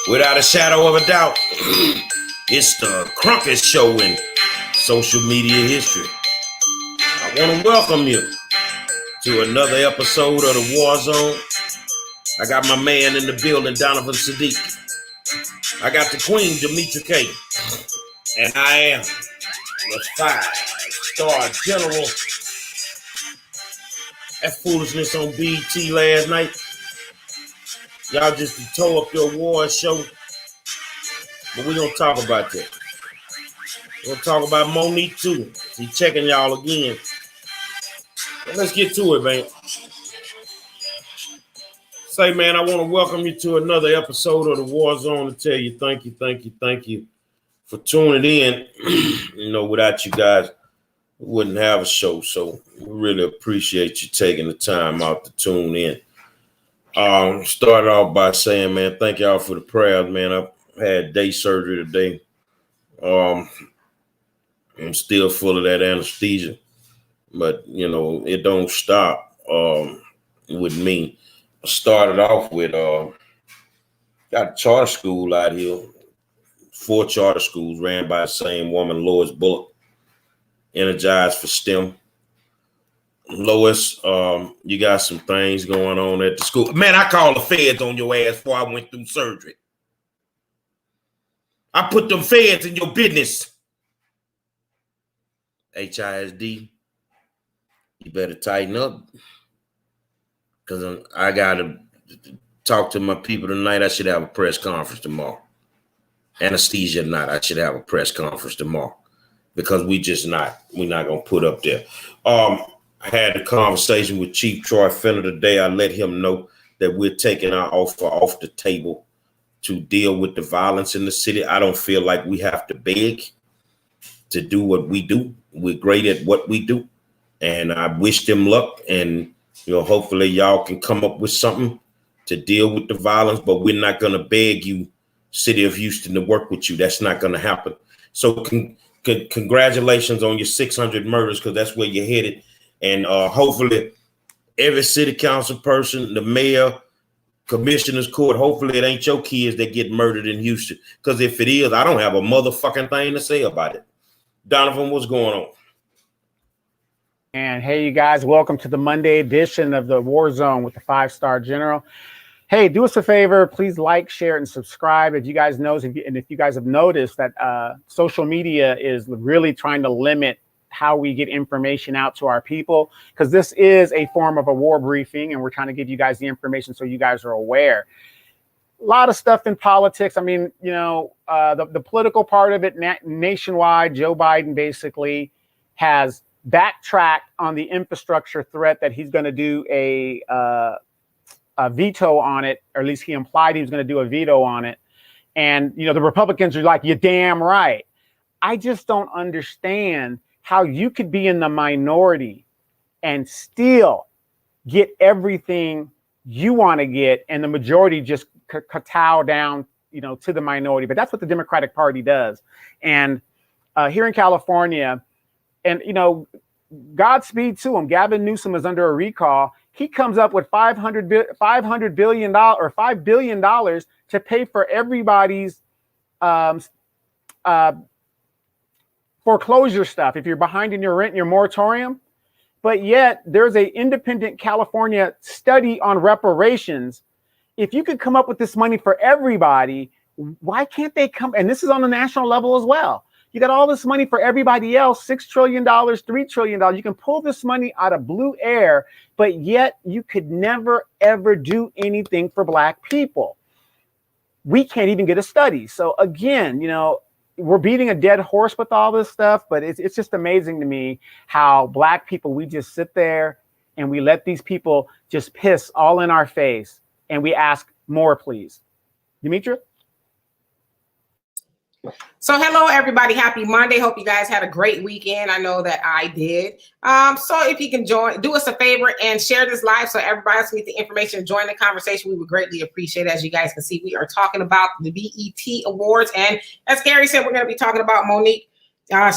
Without a shadow of a doubt, it's the Crunkest Show in social media history. I want to welcome you to another episode of the War Zone. I got my man in the building, Donovan Sadiq. I got the queen, Demetra K. And I am the 5-star general. That foolishness on BET last night. Y'all just tore up your award show. But we're going to talk about that. We're going to talk about Monique, too. She's checking y'all again. But let's get to it, man. Say, man, I want to welcome you to another episode of the War Zone to tell you thank you for tuning in. You know, without you guys, we wouldn't have a show. So we really appreciate you taking the time out to tune in. Start off by saying, man, thank y'all for the prayers, man. I had day surgery today. I'm still full of that anesthesia, but you know, it don't stop with me. I started off with got a charter school out here, 4 charter schools ran by the same woman, Lois Bullock, energized for STEM. Lois, you got some things going on at the school. Man, I called the feds on your ass before I went through surgery. I put them feds in your business. HISD, you better tighten up. Because I got to talk to my people tonight. I should have a press conference tomorrow. Anesthesia night, I should have a press conference tomorrow. Because we're not going to put up there. I had a conversation with Chief Troy Fenner today. I let him know that we're taking our offer off the table to deal with the violence in the city. I don't feel like we have to beg to do what we do. We're great at what we do. And I wish them luck. And, you know, hopefully y'all can come up with something to deal with the violence. But we're not going to beg you, City of Houston, to work with you. That's not going to happen. So congratulations on your 600 murders, because that's where you're headed. And hopefully every city council person, the mayor, commissioner's court, hopefully it ain't your kids that get murdered in Houston. Because if it is, I don't have a motherfucking thing to say about it. Donovan, what's going on? And hey, you guys, welcome to the Monday edition of the War Zone with the 5-star general. Hey, do us a favor, please like, share, and subscribe. If you guys know, if you guys have noticed that social media is really trying to limit how we get information out to our people, because this is a form of a war briefing, and we're trying to give you guys the information so you guys are aware. A lot of stuff in politics. I mean, you know, the political part of it nationwide, Joe Biden basically has backtracked on the infrastructure threat that he's going to do a veto on it, or at least he implied he was going to do a veto on it. And, you know, the Republicans are like, you're damn right. I just don't understand how you could be in the minority and still get everything you want to get, and the majority just kowtow down, you know, to the minority. But that's what the Democratic Party does. And here in California, and, you know, Godspeed to him. Gavin Newsom is under a recall. He comes up with $500 billion or $5 billion to pay for everybody's foreclosure stuff. If you're behind in your rent and your moratorium, but yet there's an independent California study on reparations. If you could come up with this money for everybody, why can't they come? And this is on the national level as well. You got all this money for everybody else, $6 trillion, $3 trillion. You can pull this money out of blue air, but yet you could never, ever do anything for Black people. We can't even get a study. So again, you know, we're beating a dead horse with all this stuff, but it's just amazing to me how Black people, we just sit there and we let these people just piss all in our face, and we ask more, please. Demetra? So hello, everybody. Happy Monday. Hope you guys had a great weekend. I know that I did. So if you can do us a favor and share this live so everybody else can get the information and join the conversation, we would greatly appreciate it. As you guys can see, we are talking about the BET Awards. And as Gary said, we're going to be talking about Monique.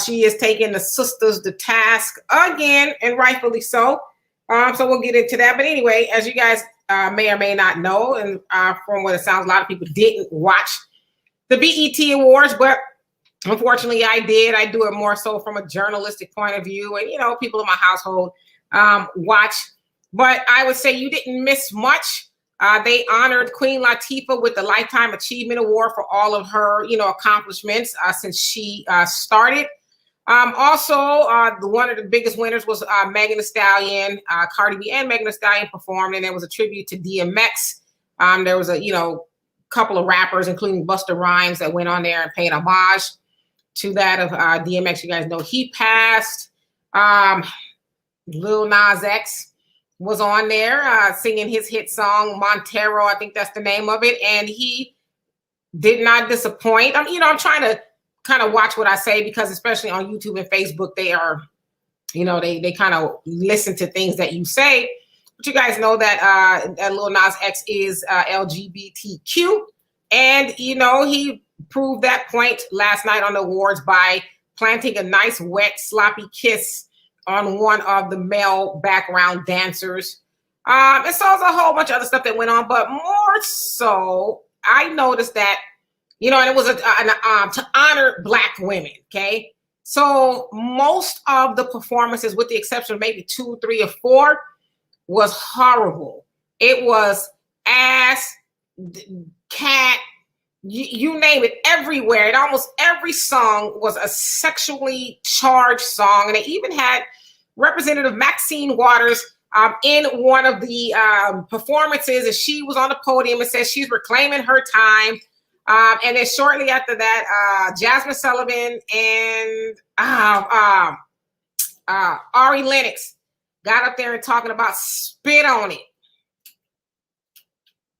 She is taking the sisters to task again, and rightfully so. So we'll get into that. But anyway, as you guys may or may not know, and from what it sounds, a lot of people didn't watch the BET Awards, but unfortunately I did. I do it more so from a journalistic point of view, and people in my household watch. But I would say you didn't miss much. They honored Queen Latifah with the Lifetime Achievement Award for all of her, accomplishments since she started. Also, one of the biggest winners was Megan Thee Stallion. Cardi B and Megan Thee Stallion performed, and there was a tribute to DMX. There was a couple of rappers, including Busta Rhymes, that went on there and paid homage to that of DMX. You guys know he passed. Lil Nas X was on there singing his hit song Montero, I think that's the name of it, and he did not disappoint. I'm trying to kind of watch what I say, because especially on YouTube and Facebook, they are, they kind of listen to things that you say. But you guys know that Lil Nas X is LGBTQ, and he proved that point last night on the awards by planting a nice wet sloppy kiss on one of the male background dancers. And so there's a whole bunch of other stuff that went on, but more so, I noticed that, and it was to honor Black women, okay? So most of the performances, with the exception of maybe 2, 3, or 4, was horrible. It was ass, cat, you name it, everywhere. And almost every song was a sexually charged song. And they even had Representative Maxine Waters in one of the performances, and she was on the podium and said she's reclaiming her time. And then shortly after that, Jasmine Sullivan and Ari Lennox got up there and talking about spit on it.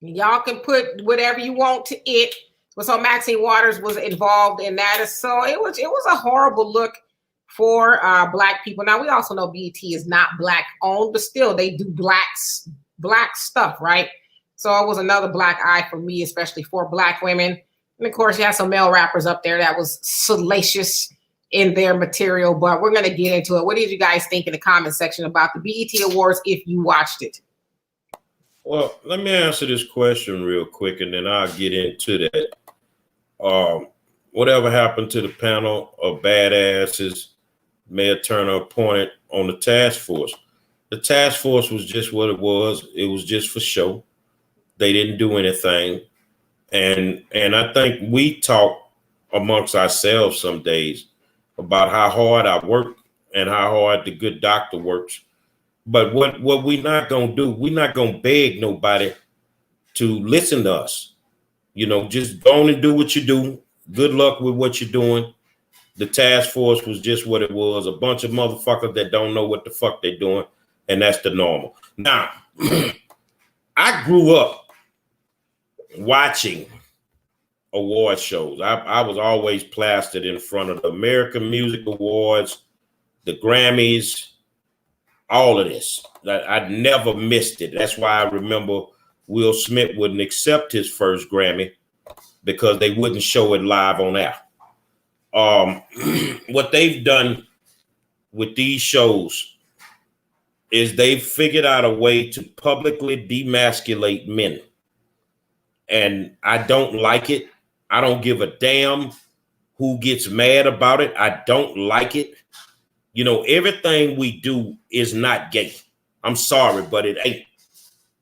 Y'all can put whatever you want to it. So Maxine Waters was involved in that. So it was a horrible look for Black people. Now we also know BET is not Black owned, but still they do black stuff, right? So it was another black eye for me, especially for Black women. And of course, you had some male rappers up there that was salacious in their material, but we're going to get into it. What did you guys think in the comment section about the BET Awards if you watched it? Well, let me answer this question real quick, and then I'll get into that. Whatever happened to the panel of badasses Mayor Turner appointed on the task force? The task force was just what it was. It was just for show. They didn't do anything. And I think we talk amongst ourselves some days about how hard I work and how hard the good doctor works. But what we're not going to do, we're not going to beg nobody to listen to us. Just go on and do what you do. Good luck with what you're doing. The task force was just what it was, a bunch of motherfuckers that don't know what the fuck they're doing, and that's the normal. Now, I grew up watching award shows. I was always plastered in front of the American Music Awards, the Grammys, all of this. I never missed it. That's why I remember Will Smith wouldn't accept his first Grammy because they wouldn't show it live on air. What they've done with these shows is they've figured out a way to publicly demasculate men. And I don't like it. I don't give a damn who gets mad about it. I don't like it. Everything we do is not gay. I'm sorry, but it ain't.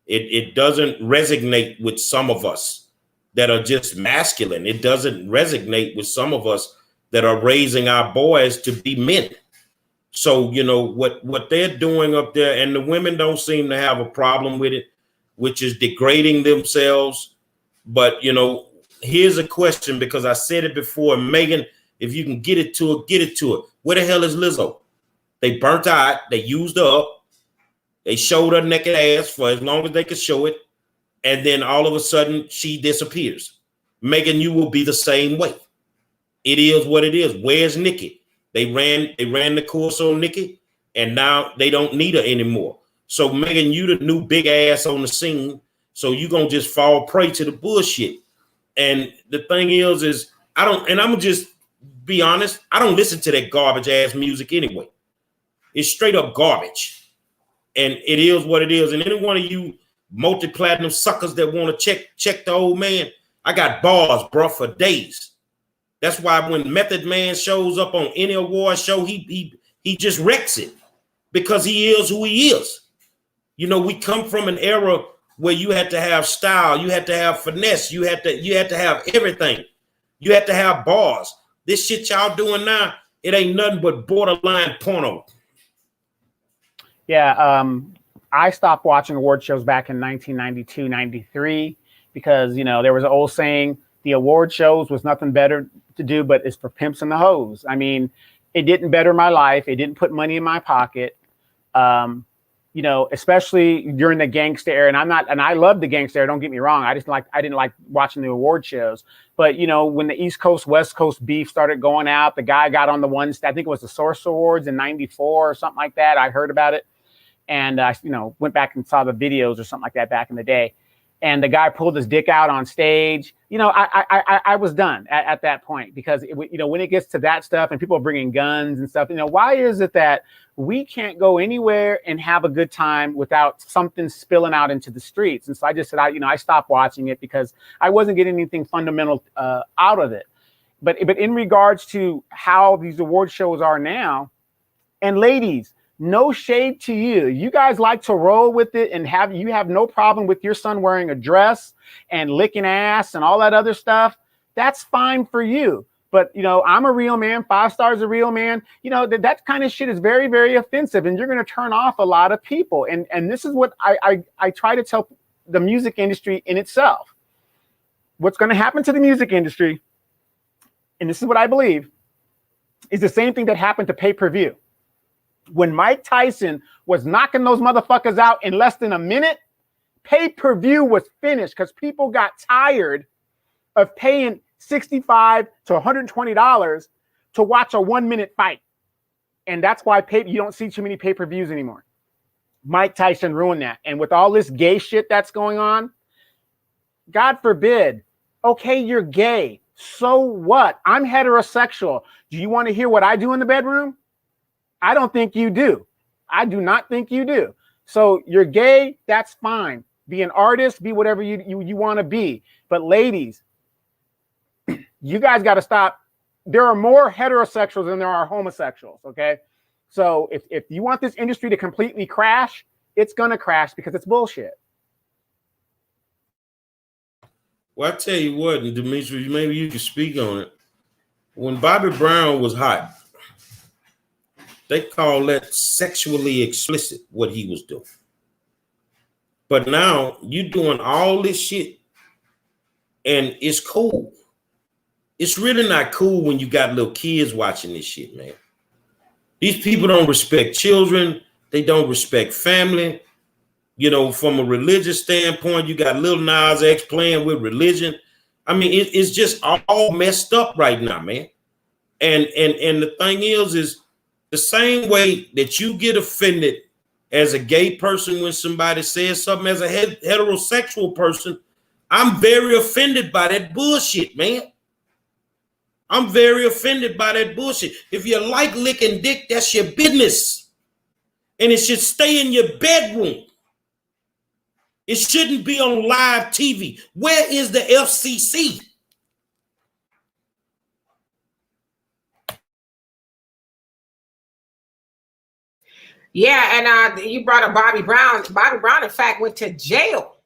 It doesn't resonate with some of us that are just masculine. It doesn't resonate with some of us that are raising our boys to be men. So, what they're doing up there, and the women don't seem to have a problem with it, which is degrading themselves. But, here's a question, because I said it before. Megan, if you can get it to her, get it to her. Where the hell is Lizzo? They burnt her out. They used her up. They showed her naked ass for as long as they could show it. And then all of a sudden she disappears. Megan, you will be the same way. It is what it is. Where's Nikki? They ran the course on Nikki, and now they don't need her anymore. So Megan, you the new big ass on the scene. So you're going to just fall prey to the bullshit. And the thing is I'm going to just be honest. I don't listen to that garbage ass music anyway. It's straight up garbage. And it is what it is. And any one of you multi-platinum suckers that want to check the old man. I got bars, bro, for days. That's why when Method Man shows up on any award show, he just wrecks it because he is who he is. You know, we come from an era where you had to have style, you had to have finesse, you had to have everything. You had to have bars. This shit y'all doing now, it ain't nothing but borderline porno. Yeah, I stopped watching award shows back in 1992, 93 because, you know, there was an old saying, the award shows was nothing better to do, but it's for pimps and the hoes. I mean, it didn't better my life. It didn't put money in my pocket. You know, especially during the gangster era, and I love the gangster era, don't get me wrong. I didn't like watching the award shows. But, you know, when the East Coast, West Coast beef started going out, the guy got on the one, I think it was the Source Awards in 94 or something like that. I heard about it. And I, you know, went back and saw the videos or something like that back in the day. And the guy pulled his dick out on stage. You know, I was done at that point because, you know, when it gets to that stuff and people are bringing guns and stuff, you know, why is it that we can't go anywhere and have a good time without something spilling out into the streets? And so I just said, I stopped watching it because I wasn't getting anything fundamental out of it. But in regards to how these award shows are now, and ladies, no shade to you. You guys like to roll with it and you have no problem with your son wearing a dress and licking ass and all that other stuff. That's fine for you. But, you know, I'm a real man. 5 Star is a real man. You know, that kind of shit is very, very offensive, and you're going to turn off a lot of people. And this is what I try to tell the music industry in itself. What's going to happen to the music industry, and this is what I believe, is the same thing that happened to pay-per-view. When Mike Tyson was knocking those motherfuckers out in less than a minute, pay-per-view was finished because people got tired of paying $65 to $120 to watch a 1-minute fight. And that's why you don't see too many pay-per-views anymore. Mike Tyson ruined that. And with all this gay shit that's going on, God forbid, okay, you're gay. So what? I'm heterosexual. Do you want to hear what I do in the bedroom? I don't think you do. I do not think you do. So you're gay, that's fine. Be an artist, be whatever you want to be. But ladies, you guys got to stop. There are more heterosexuals than there are homosexuals, okay? So if you want this industry to completely crash, it's going to crash because it's bullshit. Well, I tell you what, Demetrius, maybe you can speak on it. When Bobby Brown was hot, they call that sexually explicit, what he was doing. But now you doing all this shit and it's cool. It's really not cool when you got little kids watching this shit, man. These people don't respect children. They don't respect family. You know, from a religious standpoint, you got Lil Nas X playing with religion. I mean, it's just all messed up right now, man. And the thing is the same way that you get offended as a gay person when somebody says something as a heterosexual person, I'm very offended by that bullshit, man. I'm very offended by that bullshit. If you like licking dick, that's your business. And it should stay in your bedroom. It shouldn't be on live TV. Where is the FCC? Yeah, and you brought up Bobby Brown. Bobby Brown, in fact, went to jail.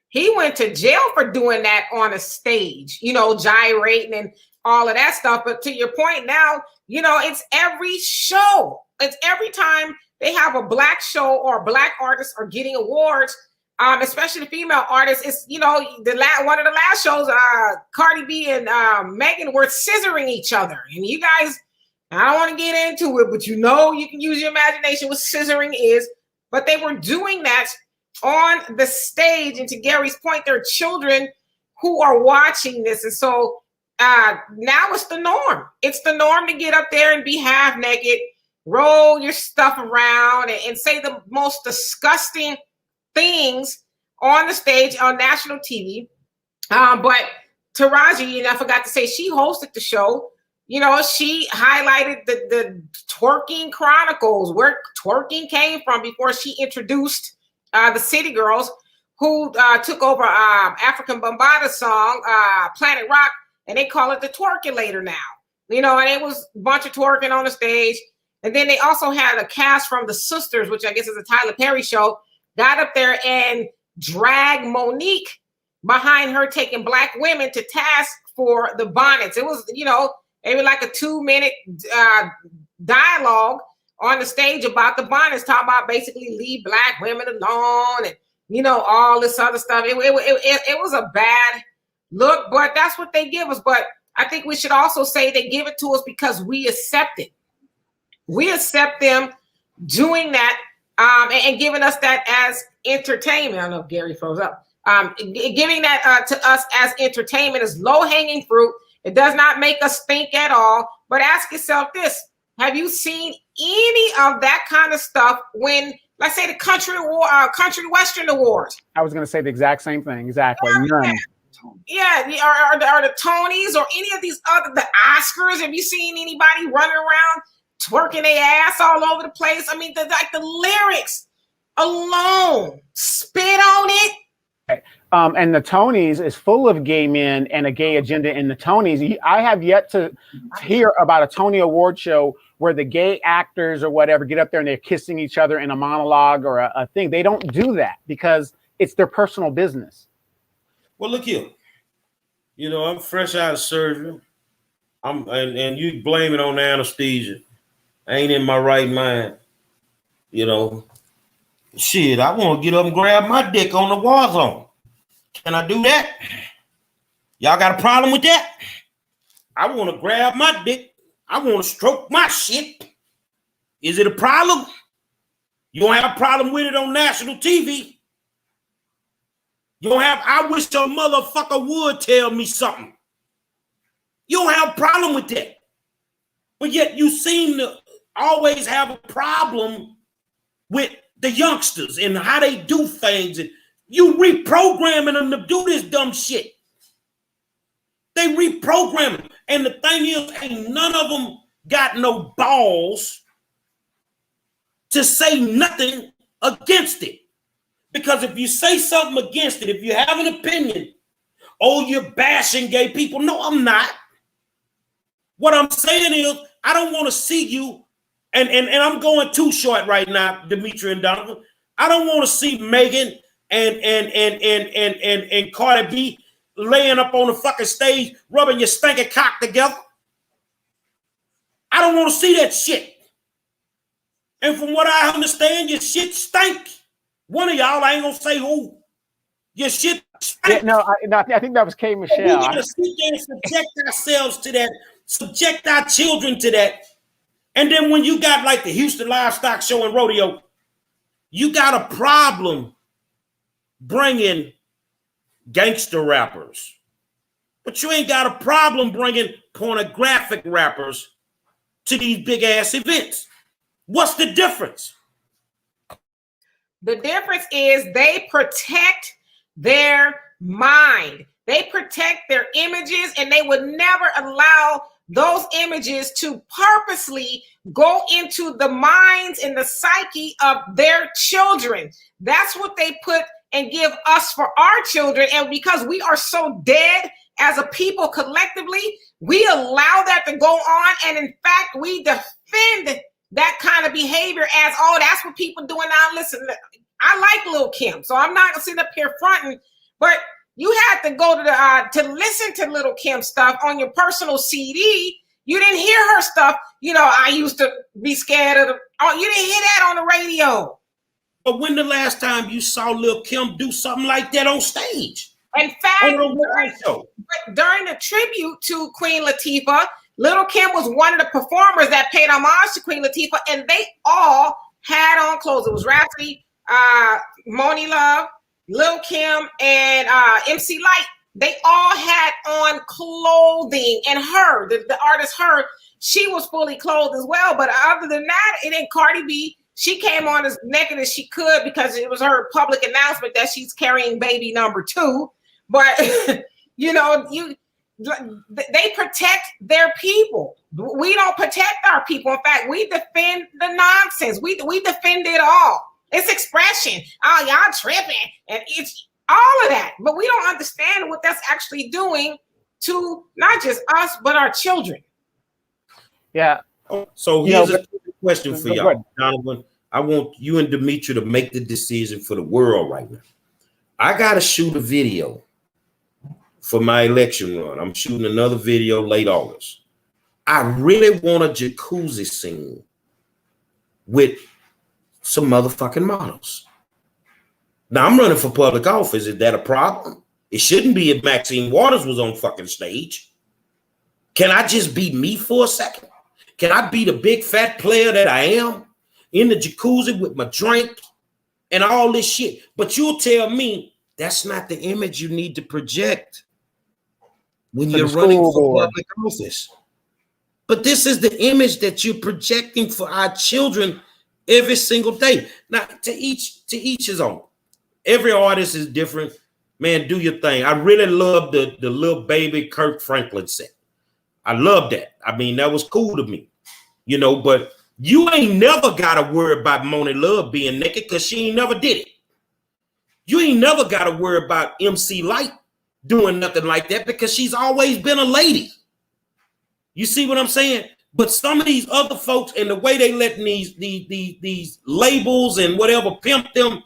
He went to jail for doing that on a stage, you know, gyrating and all of that stuff. But to your point now, you know, it's every show. It's every time they have a black show or black artists are getting awards, especially the female artists. It's, you know, one of the last shows, Cardi B and Megan were scissoring each other. And you guys, I don't want to get into it, but you know, you can use your imagination what scissoring is. But they were doing that on the stage. And to Gary's point, there are children who are watching this. And so now it's the norm. It's the norm to get up there and be half naked, roll your stuff around and say the most disgusting things on the stage on national TV. But Taraji, and I forgot to say, she hosted the show. You know, she highlighted the twerking chronicles, where twerking came from before she introduced the City Girls. who took over African Bambaataa song, Planet Rock, and they call it the Twerkulator now. You know, and it was a bunch of twerking on the stage. And then they also had a cast from The Sisters, which I guess is a Tyler Perry show, got up there and dragged Monique behind her, taking black women to task for the bonnets. It was, you know, maybe like a 2-minute dialogue on the stage about the bonnets, talking about basically leave black women alone and, you know, all this other stuff. It was a bad look, but that's what they give us. But I think we should also say they give it to us because we accept it. We accept them doing that and giving us that as entertainment. I don't know if Gary froze up. Giving that to us as entertainment is low-hanging fruit. It does not make us think at all. But ask yourself this. Have you seen any of that kind of stuff when, let's say, the country western awards? I was going to say the exact same thing. Exactly. None. Yeah, or the Tonys or any of these other, the Oscars. Have you seen anybody running around twerking their ass all over the place? I mean, the lyrics alone, spit on it. And the Tonys is full of gay men and a gay agenda in the Tonys. I have yet to hear about a Tony Award show where the gay actors or whatever get up there and they're kissing each other in a monologue or a thing. They don't do that because it's their personal business. Well, look here. You know, I'm fresh out of surgery. And you blame it on the anesthesia. I ain't in my right mind. You know, shit, I want to get up and grab my dick on the war zone. Can I do that? Y'all got a problem with that? I want to grab my dick. I want to stroke my shit. Is it a problem? You don't have a problem with it on national TV. You don't have, I wish a motherfucker would tell me something. You don't have a problem with that. But yet you seem to always have a problem with the youngsters and how they do things. And you reprogramming them to do this dumb shit. They reprogramming. And the thing is, ain't none of them got no balls to say nothing against it. Because if you say something against it, if you have an opinion, oh, you're bashing gay people. No, I'm not. What I'm saying is, I don't want to see you, and I'm going too short right now, Demetri and Donovan. I don't want to see Megan and Cardi B laying up on the fucking stage, rubbing your stinking cock together. I don't want to see that shit. And from what I understand, your shit stink. One of y'all, I ain't gonna say who. Your shit stink. Yeah, I think that was K. Michelle. We gotta sit there and subject ourselves to that, subject our children to that. And then when you got like the Houston Livestock Show and Rodeo, you got a problem bringing gangster rappers. But you ain't got a problem bringing pornographic rappers to these big ass events. What's the difference? The difference is they protect their mind. They protect their images, and they would never allow those images to purposely go into the minds and the psyche of their children. That's what they put and give us for our children. And because we are so dead as a people collectively, we allow that to go on. And in fact, we defend that kind of behavior as, oh, that's what people doing now. Listen, I like Lil' Kim, so I'm not gonna sit up here fronting, but you had to go to the to listen to Lil' Kim stuff on your personal CD. You didn't hear her stuff. You know, I used to be scared of you didn't hear that on the radio. But when the last time you saw Lil' Kim do something like that on stage? In fact, during the tribute to Queen Latifah, Lil' Kim was one of the performers that paid homage to Queen Latifah, and they all had on clothes. It was Rhapsody, Moni Love, Lil' Kim, and MC Lyte. They all had on clothing, and her, the artist, she was fully clothed as well. But other than that, it ain't Cardi B. She came on as naked as she could because it was her public announcement that she's carrying baby number 2. But you know, they protect their people. We don't protect our people. In fact, we defend the nonsense. We defend it all. It's expression. Oh, y'all tripping. And it's all of that. But we don't understand what that's actually doing to not just us, but our children. Yeah. So here's a question for y'all, Donovan. I want you and Demetri to make the decision for the world right now. I got to shoot a video for my election run. I'm shooting another video late August. I really want a jacuzzi scene with some motherfucking models. Now I'm running for public office. Is that a problem? It shouldn't be if Maxine Waters was on fucking stage. Can I just be me for a second? Can I be the big fat player that I am in the jacuzzi with my drink and all this shit? But you'll tell me that's not the image you need to project when you're running for public office. But this is the image that you're projecting for our children every single day. Now, to each his own. Every artist is different. Man, do your thing. I really love the little baby Kirk Franklin set. I love that. I mean, that was cool to me, you know, but you ain't never got to worry about Moni Love being naked because she ain't never did it. You ain't never got to worry about MC Light doing nothing like that because she's always been a lady. You see what I'm saying? But some of these other folks and the way they letting these labels and whatever pimp them,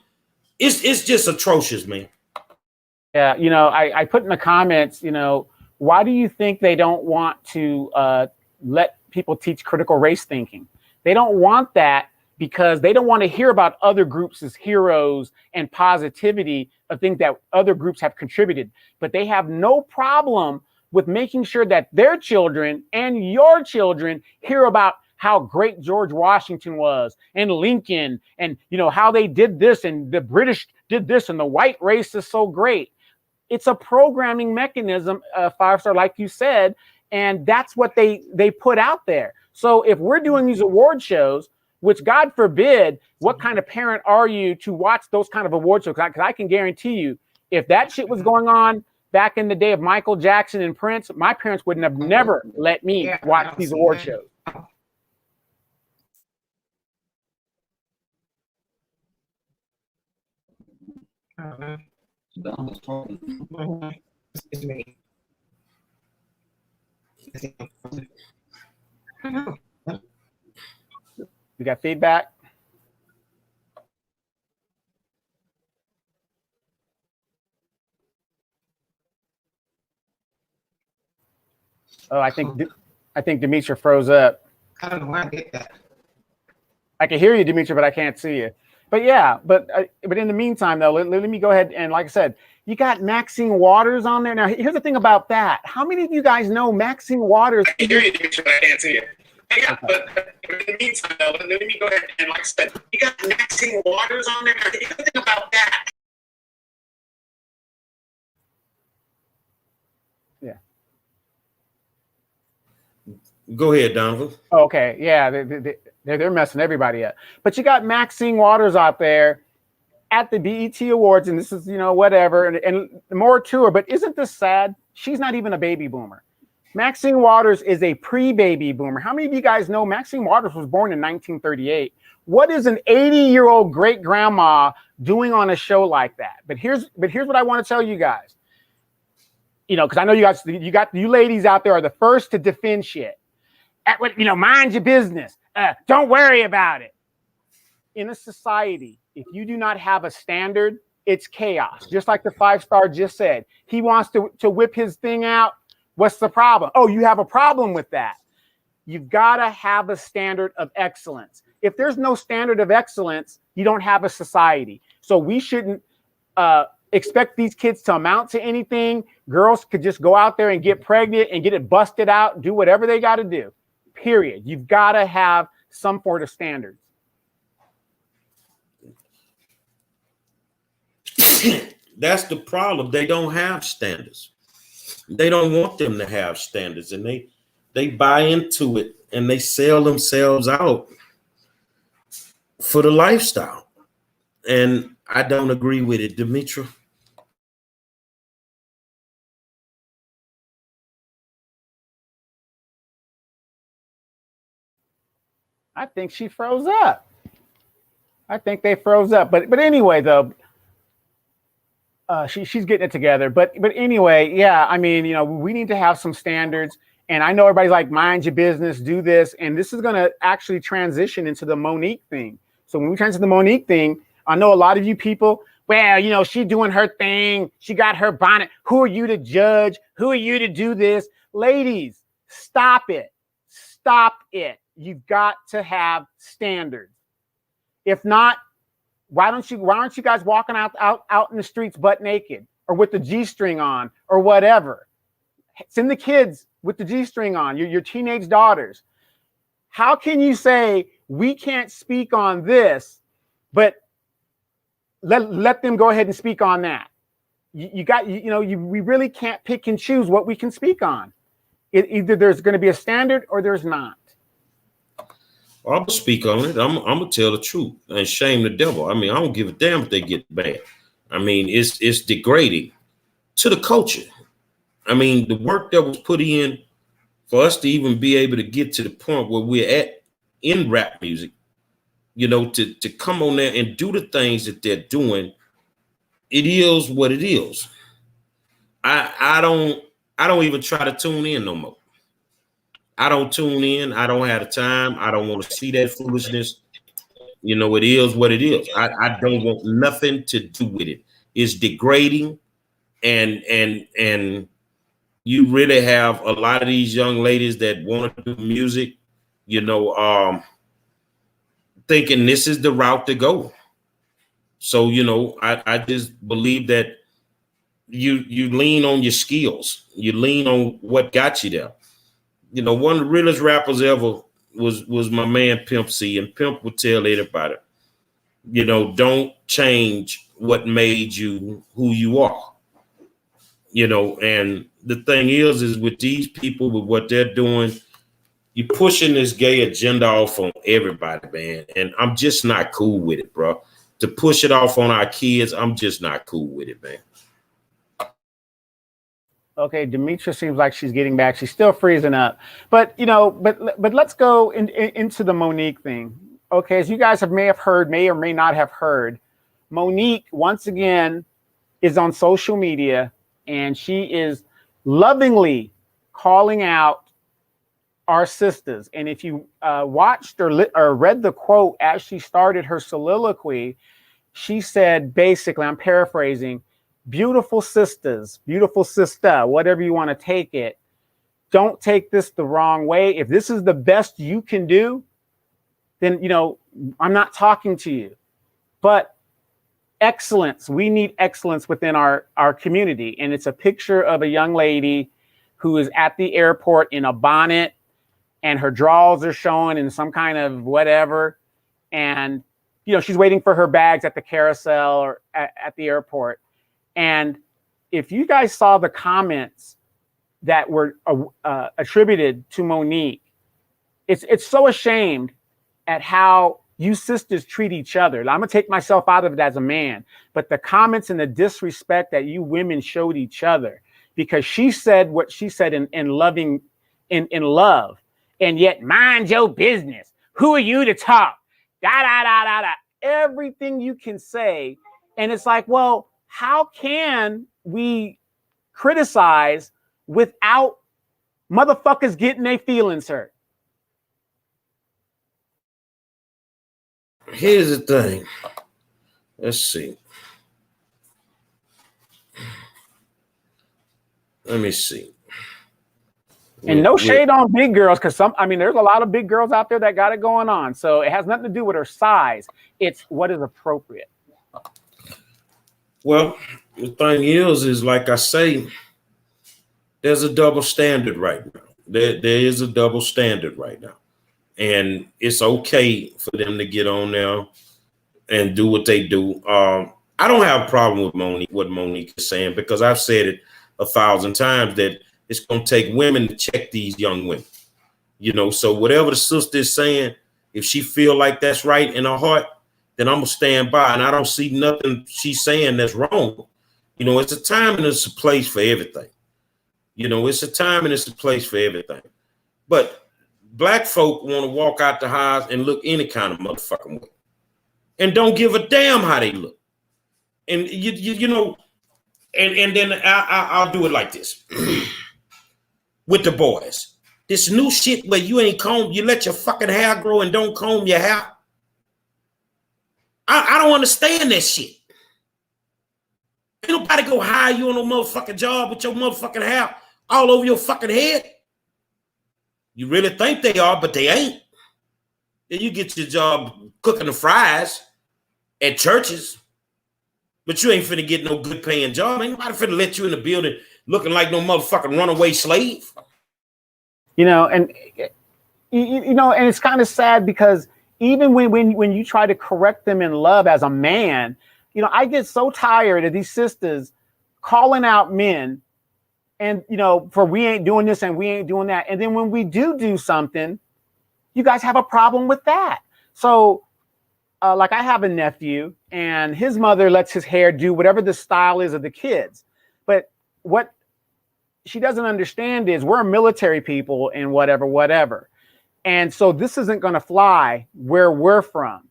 it's just atrocious, man. Yeah, you know, I put in the comments, you know, why do you think they don't want to let people teach critical race thinking? They don't want that because they don't want to hear about other groups as heroes and positivity of things that other groups have contributed. But they have no problem with making sure that their children and your children hear about how great George Washington was and Lincoln and, you know, how they did this and the British did this and the white race is so great. It's a programming mechanism, 5-star, like you said, and that's what they put out there. So if we're doing these award shows, which God forbid, what kind of parent are you to watch those kind of award shows? Because I can guarantee you, if that shit was going on back in the day of Michael Jackson and Prince, my parents would have never let me watch these award shows. It's me. You got feedback? Oh, I think Demetri froze up. I don't know why I did that. I can hear you, Demetri, but I can't see you. But yeah, but in the meantime, though, let me go ahead and, like I said, you got Maxine Waters on there. Now, here's the thing about that. How many of you guys know Maxine Waters? I can hear you, Demetri, but I can't see you. Yeah, okay. But in the meantime, though, let me go ahead and, like I said, you got Maxine Waters on there. Now, here's the thing about that. Yeah. Go ahead, Donovan. Okay, yeah, they're messing everybody up. But you got Maxine Waters out there at the BET Awards, and this is, you know, whatever, and more to her. But isn't this sad? She's not even a baby boomer. Maxine Waters is a pre-baby boomer. How many of you guys know Maxine Waters was born in 1938? What is an 80-year-old great grandma doing on a show like that? But here's what I want to tell you guys. You know, because I know you ladies out there are the first to defend shit. You know, mind your business. Don't worry about it. In a society, if you do not have a standard, it's chaos. Just like the 5-star just said. He wants to whip his thing out. What's the problem? Oh, you have a problem with that. You've got to have a standard of excellence. If there's no standard of excellence, you don't have a society. So we shouldn't expect these kids to amount to anything. Girls could just go out there and get pregnant and get it busted out, do whatever they got to do. Period. You've got to have some sort of standards. That's the problem. They don't have standards. They don't want them to have standards, and they buy into it and they sell themselves out for the lifestyle. And I don't agree with it, Demetri. I think she froze up. I think they froze up. But anyway, though, she's getting it together. But anyway, yeah, I mean, you know, we need to have some standards. And I know everybody's like, mind your business, do this. And this is going to actually transition into the Monique thing. So when we transition to the Monique thing, I know a lot of you people, well, you know, she doing her thing. She got her bonnet. Who are you to judge? Who are you to do this? Ladies, stop it. Stop it. You've got to have standards. If not, why aren't you guys walking out in the streets butt naked or with the G-string on or whatever? Send the kids with the G-string on, your teenage daughters. How can you say we can't speak on this, but let them go ahead and speak on that? We really can't pick and choose what we can speak on. Either there's going to be a standard or there's not. I'm gonna speak on it. I'm gonna tell the truth and shame the devil. I mean, I don't give a damn if they get bad. I mean, it's degrading to the culture. I mean, the work that was put in for us to even be able to get to the point where we're at in rap music, you know, to come on there and do the things that they're doing, it is what it is. I don't even try to tune in no more. I don't tune in. I don't have the time. I don't want to see that foolishness. You know, it is what it is. I don't want nothing to do with it. It's degrading, and you really have a lot of these young ladies that want to do music, you know, thinking this is the route to go. So, you know, I just believe that you lean on your skills. You lean on what got you there. You know, one of the realest rappers ever was my man Pimp C, and Pimp would tell everybody, you know, don't change what made you who you are. You know, and the thing is with these people, with what they're doing, you're pushing this gay agenda off on everybody, man. And I'm just not cool with it, bro. To push it off on our kids, I'm just not cool with it, man. Okay, Demetra seems like she's getting back. She's still freezing up. But, you know, but let's go into the Monique thing. Okay, as you guys may or may not have heard, Monique, once again, is on social media, and she is lovingly calling out our sisters. And if you watched or read the quote as she started her soliloquy, she said, basically, I'm paraphrasing, beautiful sisters, beautiful sister, whatever you want to take it, don't take this the wrong way. If this is the best you can do, then, you know, I'm not talking to you. But excellence, we need excellence within our community. And it's a picture of a young lady who is at the airport in a bonnet, and her drawers are showing in some kind of whatever. And, you know, she's waiting for her bags at the carousel or at the airport. And if you guys saw the comments that were attributed to Monique, it's so ashamed at how you sisters treat each other. I'm gonna take myself out of it as a man, but the comments and the disrespect that you women showed each other, because she said what she said in love, and yet mind your business. Who are you to talk? Da da da da da. Everything you can say, and it's like, well, how can we criticize without motherfuckers getting their feelings hurt? Here's the thing. Let's see. Let me see. And no shade on big girls, because there's a lot of big girls out there that got it going on. So it has nothing to do with her size. It's what is appropriate. Well, the thing is like I say, there's a double standard right now. There is a double standard right now. And it's okay for them to get on there and do what they do. I don't have a problem with what Monique is saying, because I've said it 1,000 times that it's going to take women to check these young women. You know, so whatever the sister is saying, if she feel like that's right in her heart, then I'm going to stand by. And I don't see nothing she's saying that's wrong. You know, it's a time and it's a place for everything. You know, it's a time and it's a place for everything. But Black folk want to walk out the house and look any kind of motherfucking way. and don't give a damn how they look. And you know, and then I'll do it like this with the boys. This new shit where you ain't comb, you let your fucking hair grow and don't comb your hair. I don't understand that shit. Ain't nobody go hire you on no motherfucking job with your motherfucking hair all over your fucking head. You really think they are, but they ain't. Then you get your job cooking the fries at churches, but you ain't finna get no good paying job. Ain't nobody finna let you in the building looking like no motherfucking runaway slave. You know, and you know, and it's kind of sad because even when you try to correct them in love as a man, you know, I get so tired of these sisters calling out men and, you know, for we ain't doing this and we ain't doing that. And then when we do something, you guys have a problem with that. So like I have a nephew and his mother lets his hair do whatever the style is of the kids. But what she doesn't understand is we're military people and whatever. And so this isn't going to fly where we're from.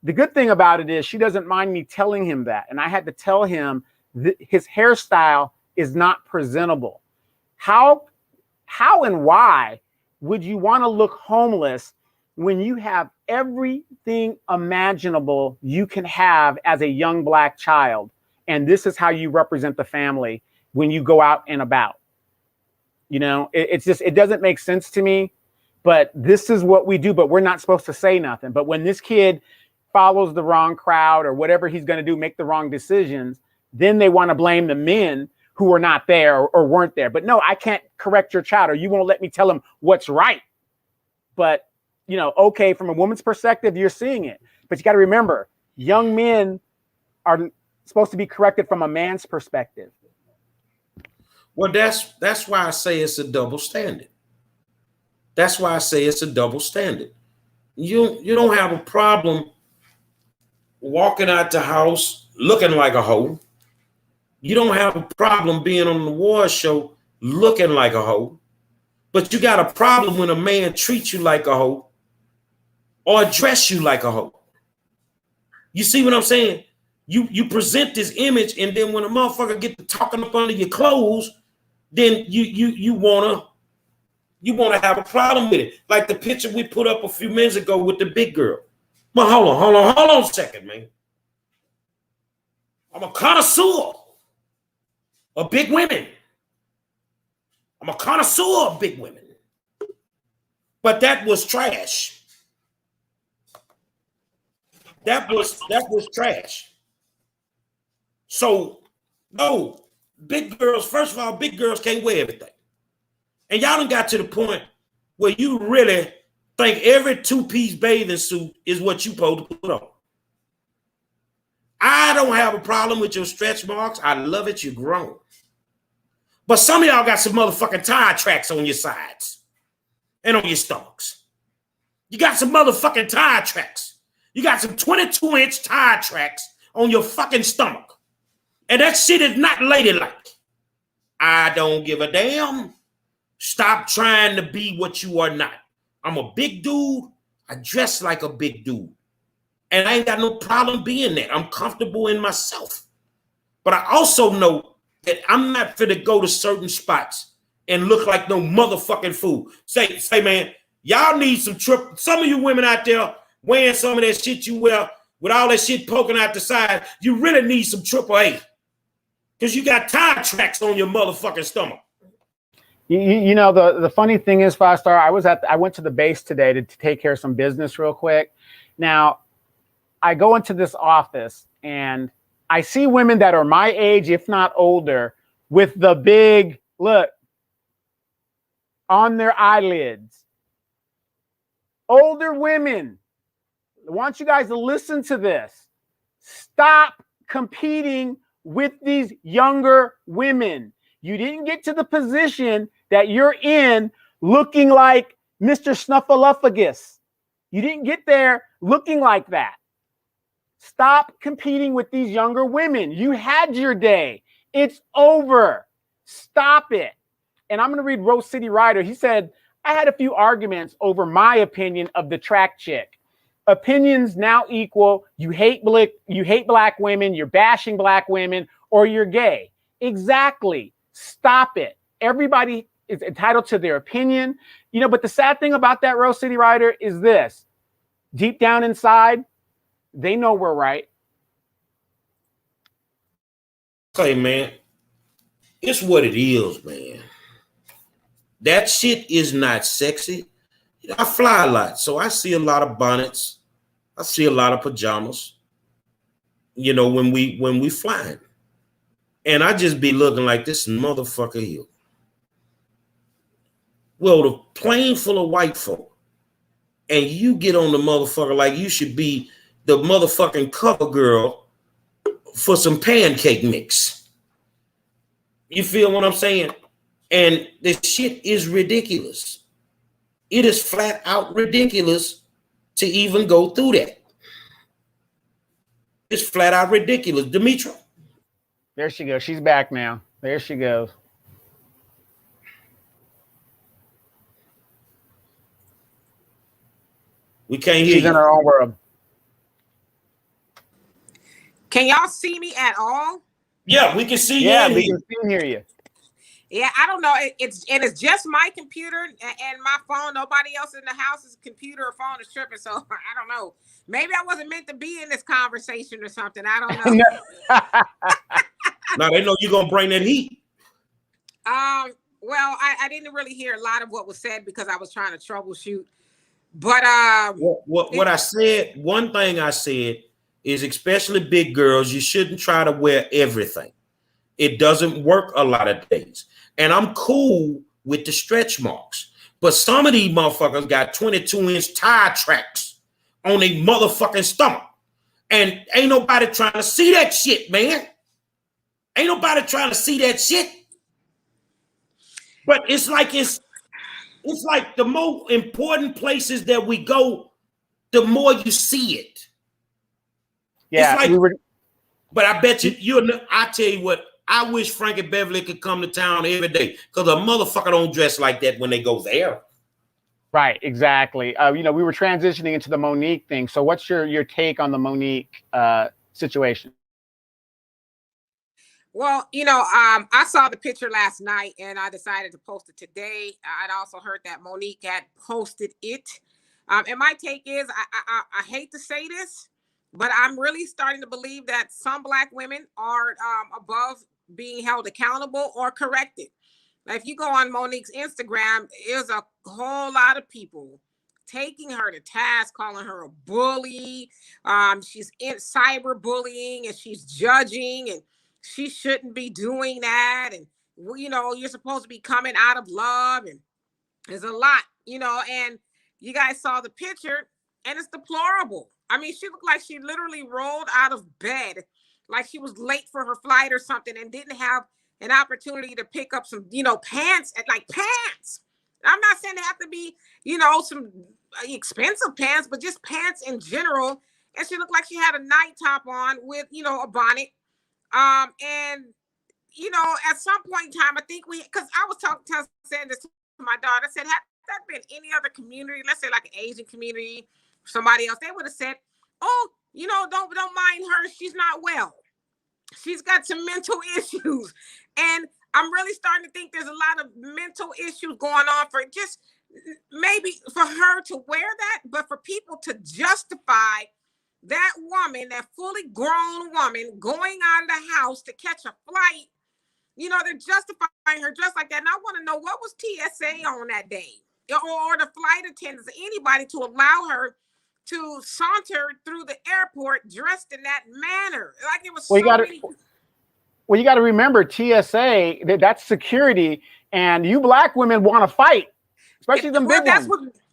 The good thing about it is she doesn't mind me telling him that. And I had to tell him his hairstyle is not presentable. How and why would you want to look homeless when you have everything imaginable you can have as a young Black child? And this is how you represent the family when you go out and about. You know, it's just, it doesn't make sense to me, but this is what we do, but we're not supposed to say nothing. But when this kid follows the wrong crowd or whatever he's going to do, make the wrong decisions, then they want to blame the men who were not there or weren't there. But no, I can't correct your child, or you won't let me tell him what's right. But, you know, okay, from a woman's perspective, you're seeing it. But you got to remember, young men are supposed to be corrected from a man's perspective. Well, that's why I say it's a double standard. That's why I say it's a double standard. You don't have a problem walking out the house looking like a hoe. You don't have a problem being on the war show looking like a hoe. But you got a problem when a man treats you like a hoe or dress you like a hoe. You see what I'm saying? You present this image, and then when a motherfucker get to talking up under your clothes, then you wanna have a problem with it. Like the picture we put up a few minutes ago with the big girl. Well, hold on a second, man. I'm a connoisseur of big women. I'm a connoisseur of big women. But that was trash. That was trash. So, no, big girls, first of all, big girls can't wear everything. And y'all done got to the point where you really think every two-piece bathing suit is what you supposed to put on. I don't have a problem with your stretch marks. I love it. You're grown. But some of y'all got some motherfucking tire tracks on your sides and on your stomachs. You got some motherfucking tire tracks. You got some 22-inch tire tracks on your fucking stomach. And that shit is not ladylike. I don't give a damn. Stop trying to be what you are not. I'm a big dude. I dress like a big dude. And I ain't got no problem being that. I'm comfortable in myself. But I also know that I'm not finna go to certain spots and look like no motherfucking fool. Say, man, y'all need some trip. Some of you women out there wearing some of that shit you wear with all that shit poking out the side, you really need some AAA. Because you got tire tracks on your motherfucking stomach. You know, the funny thing is, 5-star, I went to the base today to take care of some business real quick. Now, I go into this office and I see women that are my age, if not older, with the big look on their eyelids. Older women, I want you guys to listen to this. Stop competing with these younger women. You didn't get to the position that you're in looking like Mr. Snuffleupagus. You didn't get there looking like that. Stop competing with these younger women. You had your day. It's over. Stop it. And I'm going to read Rose City Rider. He said, I had a few arguments over my opinion of the track chick. opinions now equal you hate black women, you're bashing black women, or you're gay. Exactly. Stop it. Everybody is entitled to their opinion. You know, but the sad thing about that, Rose City Rider, is this. Deep down inside, they know we're right. Okay, man. It's what it is, man. That shit is not sexy. I fly a lot, so I see a lot of bonnets. I see a lot of pajamas. You know, when we flying. And I just be looking like this motherfucker here. Well, the plane full of white folk. And you get on the motherfucker like you should be the motherfucking cover girl for some pancake mix. You feel what I'm saying? And this shit is ridiculous. It is flat out ridiculous to even go through that. It's flat out ridiculous. Demetra. There she goes. She's back now. There she goes. We can't hear you. She's in her own world. it. Can y'all see me at all? Yeah, we can see you. Yeah, we can see and hear you. Yeah, I don't know. It's just my computer and my phone. Nobody else in the house's computer or phone is tripping. So I don't know. Maybe I wasn't meant to be in this conversation or something. I don't know. Now they know you're gonna bring that heat. Well, I didn't really hear a lot of what was said because I was trying to troubleshoot. But what I said, one thing I said is, especially big girls, you shouldn't try to wear everything. It doesn't work a lot of days. And I'm cool with the stretch marks. But some of these motherfuckers got 22-inch tire tracks on their motherfucking stomach. And ain't nobody trying to see that shit, man. Ain't nobody trying to see that shit. But it's like the more important places that we go, the more you see it. Yeah, like, but I bet I tell you what, I wish Frankie Beverly could come to town every day because a motherfucker don't dress like that when they go there. Right, exactly. You know, we were transitioning into the Monique thing. So what's your take on the Monique situation? Well, you know, I saw the picture last night and I decided to post it today. I'd also heard that Monique had posted it. And my take is, I hate to say this, but I'm really starting to believe that some Black women are above being held accountable or corrected. Like if you go on Monique's Instagram, there's a whole lot of people taking her to task, calling her a bully. She's in cyberbullying and she's judging and she shouldn't be doing that. And, you know, you're supposed to be coming out of love. And there's a lot, you know, and you guys saw the picture and it's deplorable. I mean, she looked like she literally rolled out of bed, like she was late for her flight or something and didn't have an opportunity to pick up some, you know, pants. I'm not saying they have to be, you know, some expensive pants, but just pants in general. And she looked like she had a night top on with, you know, a bonnet. And, you know, at some point in time, I think because I was saying this to my daughter, I said, had that been any other community, let's say like an Asian community, somebody else, they would have said, oh, you know, don't mind her. She's not well. She's got some mental issues. And I'm really starting to think there's a lot of mental issues going on for just maybe for her to wear that, but for people to justify that woman, that fully grown woman going out of the house to catch a flight, you know, they're justifying her dressed like that. And I want to know, what was TSA on that day? Or the flight attendants, anybody to allow her to saunter through the airport dressed in that manner? Like it was Well, you got to remember, TSA, that's security, and you Black women want to fight, especially them big ones.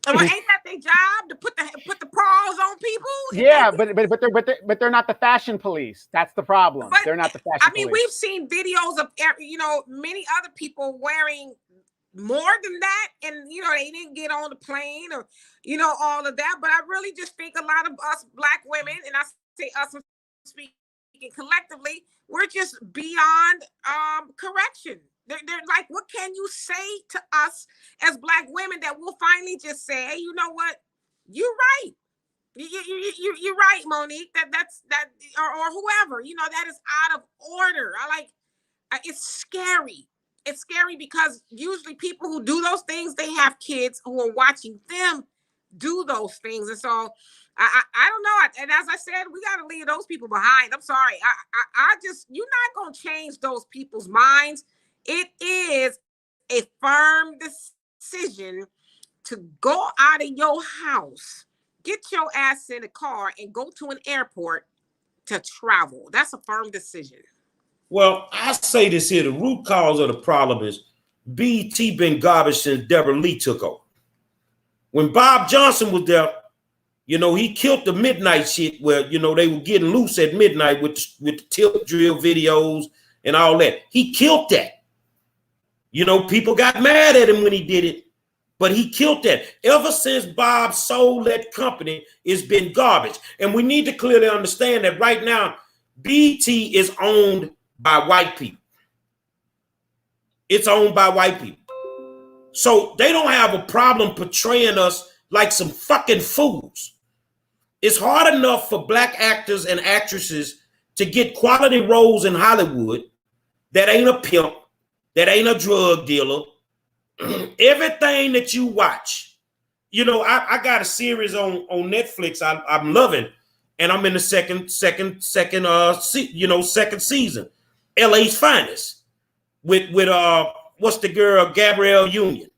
Ain't that their job to put the paws on people? Yeah, but they're not the fashion police. That's the problem. They're not the fashion police. I mean, we've seen videos of, you know, many other people wearing more than that, and you know, they didn't get on the plane or, you know, all of that. But I really just think a lot of us Black women, and I say us speaking collectively, we're just beyond correction. They're like, what can you say to us as Black women that we'll finally just say, hey, you know what? You're right. You're right, Monique. That's or whoever, that is out of order. It's scary. It's scary because usually people who do those things, they have kids who are watching them do those things. And so I don't know. And as I said, we got to leave those people behind. I'm sorry. You're not going to change those people's minds. It is a firm decision to go out of your house, get your ass in a car and go to an airport to travel. That's a firm decision. Well, I say this here. The root cause of the problem is BT been garbage since Deborah Lee took over. When Bob Johnson was there, he killed the midnight shit where, they were getting loose at midnight with the tilt drill videos and all that. He killed that. People got mad at him when he did it, but he killed that. Ever since Bob sold that company, it's been garbage. And we need to clearly understand that right now, BT is owned by white people. It's owned by white people. So they don't have a problem portraying us like some fucking fools. It's hard enough for black actors and actresses to get quality roles in Hollywood that ain't a pimp, that ain't a drug dealer. Everything that you watch, I got a series on Netflix I'm loving, and I'm in the second season. LA's Finest with what's the girl, Gabrielle Union.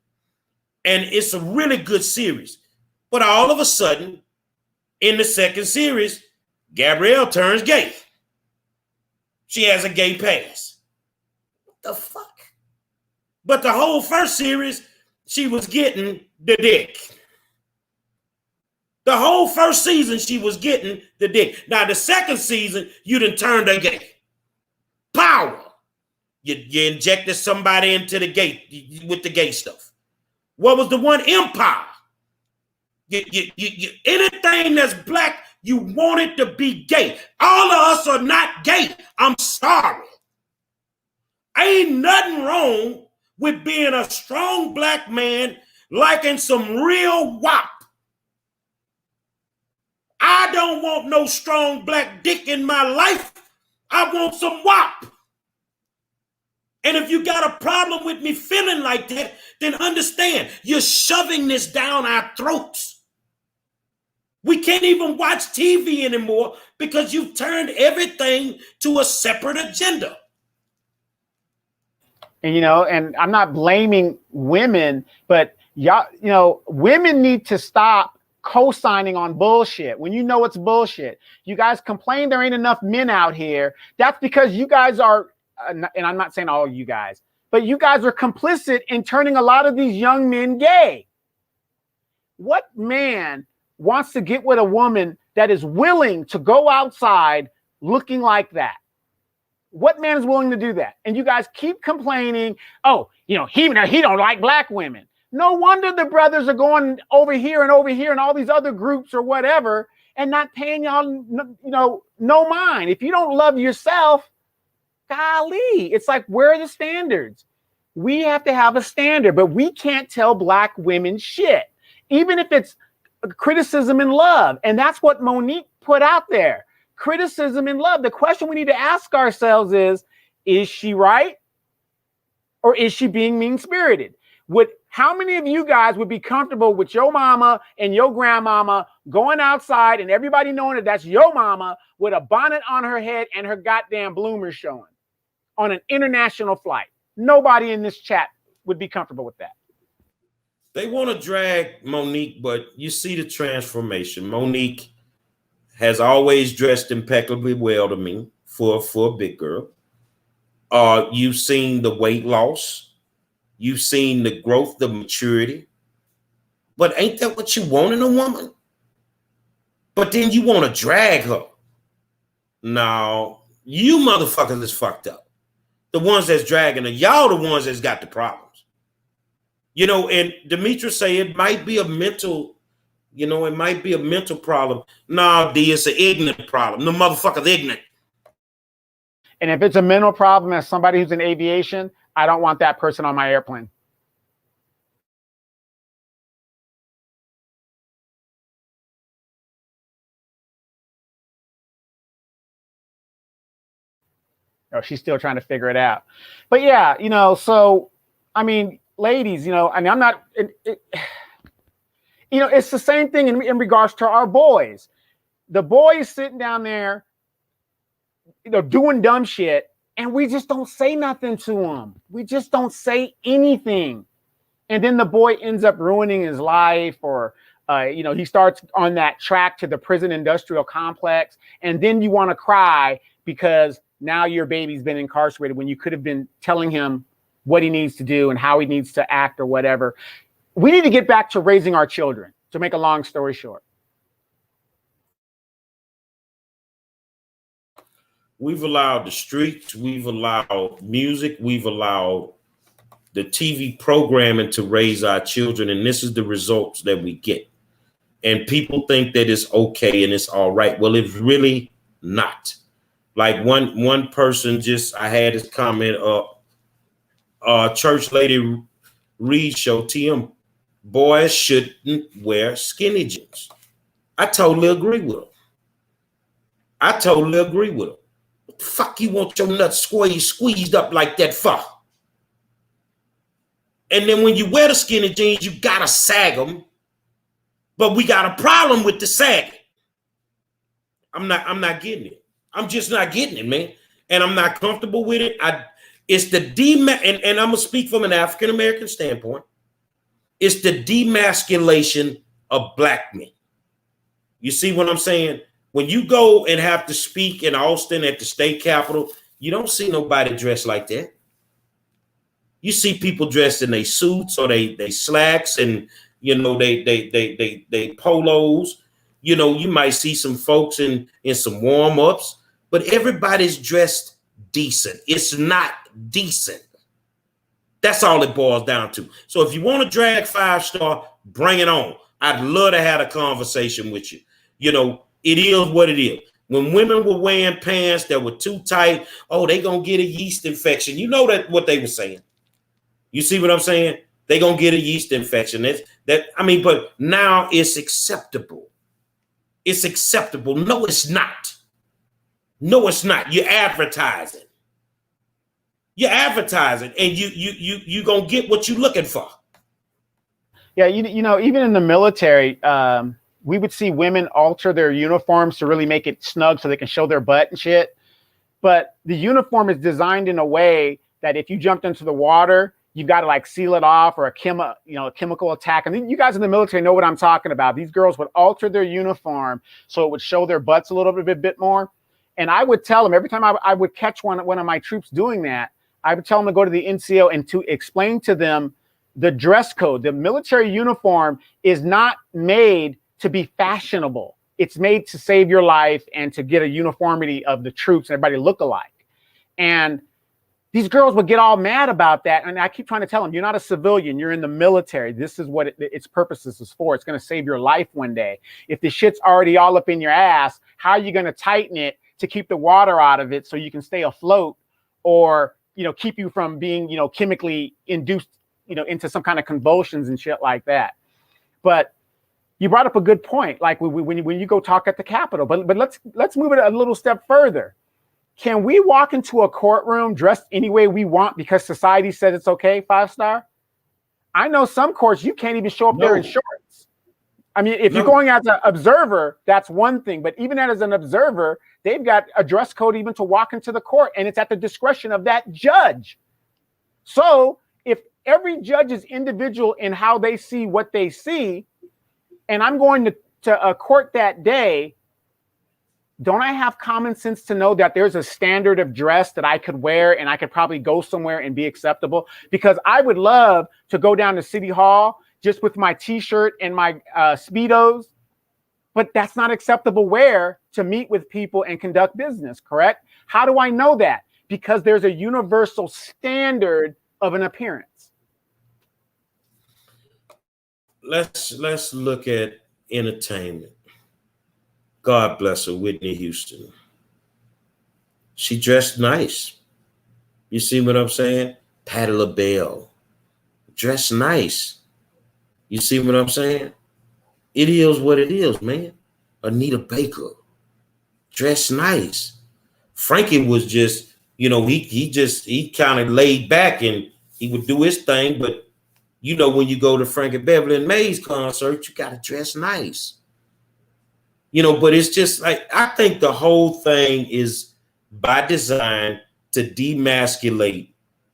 And it's a really good series. But all of a sudden, in the second series, Gabrielle turns gay. She has a gay past. What the fuck? But the whole first series, she was getting the dick. The whole first season, she was getting the dick. Now, the second season, you done turned her gay. Power. You injected somebody into the gay with the gay stuff. What was the one? Empire. Anything that's black, you want it to be gay. All of us are not gay. I'm sorry. Ain't nothing wrong with being a strong black man liking some real WAP. I don't want no strong black dick in my life. I want some WAP. And if you got a problem with me feeling like that, then understand you're shoving this down our throats. We can't even watch TV anymore because you've turned everything to a separate agenda. And, and I'm not blaming women, but y'all, women need to stop co-signing on bullshit when it's bullshit. You guys complain there ain't enough men out here. That's because you guys are, and I'm not saying all you guys, but you guys are complicit in turning a lot of these young men gay. What man wants to get with a woman that is willing to go outside looking like that? What man is willing to do that? And you guys keep complaining, he don't like black women. No wonder the brothers are going over here and all these other groups or whatever and not paying y'all, no mind. If you don't love yourself, golly, it's like, where are the standards? We have to have a standard, but we can't tell black women shit, even if it's criticism and love. And that's what Monique put out there. Criticism and love. The question we need to ask ourselves is she right? Or is she being mean-spirited? How many of you guys would be comfortable with your mama and your grandmama going outside and everybody knowing that that's your mama with a bonnet on her head and her goddamn bloomers showing on an international flight? Nobody in this chat would be comfortable with that. They want to drag Monique, but you see the transformation. Monique has always dressed impeccably well to me for a big girl. You've seen the weight loss. You've seen the growth, the maturity. But ain't that what you want in a woman? But then you want to drag her. No, you motherfuckers is fucked up. The ones that's dragging her, y'all the ones that's got the problems. And Demetrius say it might be a mental, problem. Nah, D, it's an ignorant problem. The motherfucker's ignorant. And if it's a mental problem as somebody who's in aviation, I don't want that person on my airplane. Oh, she's still trying to figure it out. But yeah, you know, so I mean, ladies, you know, I mean, I'm not, you know, it's the same thing in regards to our boys. The boys sitting down there, you know, doing dumb shit, and we just don't say nothing to them. We just don't say anything. And then the boy ends up ruining his life, or, you know, he starts on that track to the prison industrial complex. And then you want to cry because now your baby's been incarcerated when you could have been telling him what he needs to do and how he needs to act or whatever. We need to get back to raising our children, to make a long story short. We've allowed the streets, we've allowed music, we've allowed the TV programming to raise our children, and this is the results that we get. And people think that it's okay and it's all right. Well, it's really not. Like one person I had this comment, Church Lady Reed show, TM, boys shouldn't wear skinny jeans. I totally agree with him. What the fuck you want your nuts squeezed up like that for? And then when you wear the skinny jeans, you gotta sag them. But we got a problem with the sagging. I'm not getting it. I'm just not getting it, man. And I'm not comfortable with it. It's the and I'm gonna speak from an African American standpoint. It's the demasculation of black men. You see what I'm saying? When you go and have to speak in Austin at the state capitol, you don't see nobody dressed like that. You see people dressed in their suits or they slacks and, you know, they polos. You know, you might see some folks in some warm-ups, but everybody's dressed decent. It's not decent. That's all it boils down to. So if you want to drag 5-star, bring it on. I'd love to have a conversation with you. You know, it is what it is. When women were wearing pants that were too tight, oh, they gonna get a yeast infection. You know that what they were saying. You see what I'm saying? They gonna get a yeast infection. But now it's acceptable. It's acceptable. No, it's not. No, it's not. You're advertising. You're advertising, and you gonna get what you're looking for. Yeah, you know, even in the military, we would see women alter their uniforms to really make it snug so they can show their butt and shit. But the uniform is designed in a way that if you jumped into the water, you've got to like seal it off, or a chemical attack. I mean, you guys in the military know what I'm talking about. These girls would alter their uniform so it would show their butts a little bit more. And I would tell them every time I would catch one of my troops doing that, I would tell them to go to the NCO and to explain to them the dress code. The military uniform is not made to be fashionable. It's made to save your life and to get a uniformity of the troops and everybody look alike. And these girls would get all mad about that. And I keep trying to tell them, you're not a civilian. You're in the military. This is what its purposes is for. It's going to save your life one day. If the shit's already all up in your ass, how are you going to tighten it to keep the water out of it so you can stay afloat, or, you know, keep you from being, you know, chemically induced, you know, into some kind of convulsions and shit like that. But you brought up a good point, like when you go talk at the Capitol. But let's move it a little step further. Can we walk into a courtroom dressed any way we want because society says it's okay, 5-star? I know some courts you can't even show up there in shorts. I mean, if you're going as an observer, that's one thing. But even as an observer, they've got a dress code even to walk into the court, and it's at the discretion of that judge. So if every judge is individual in how they see what they see, and I'm going to a court that day, don't I have common sense to know that there's a standard of dress that I could wear and I could probably go somewhere and be acceptable? Because I would love to go down to City Hall just with my t-shirt and my Speedos, but that's not acceptable wear to meet with people and conduct business, correct? How do I know that? Because there's a universal standard of an appearance. Let's look at entertainment. God bless her, Whitney Houston. She dressed nice. You see what I'm saying? Patti LaBelle, dressed nice. You see what I'm saying? It is what it is, man. Anita Baker, dressed nice. Frankie was just You know, he kind of laid back and he would do his thing. But you know, when you go to Frankie Beverly and Mays concert, you got to dress nice. You know, but it's just like, I think the whole thing is by design to demasculate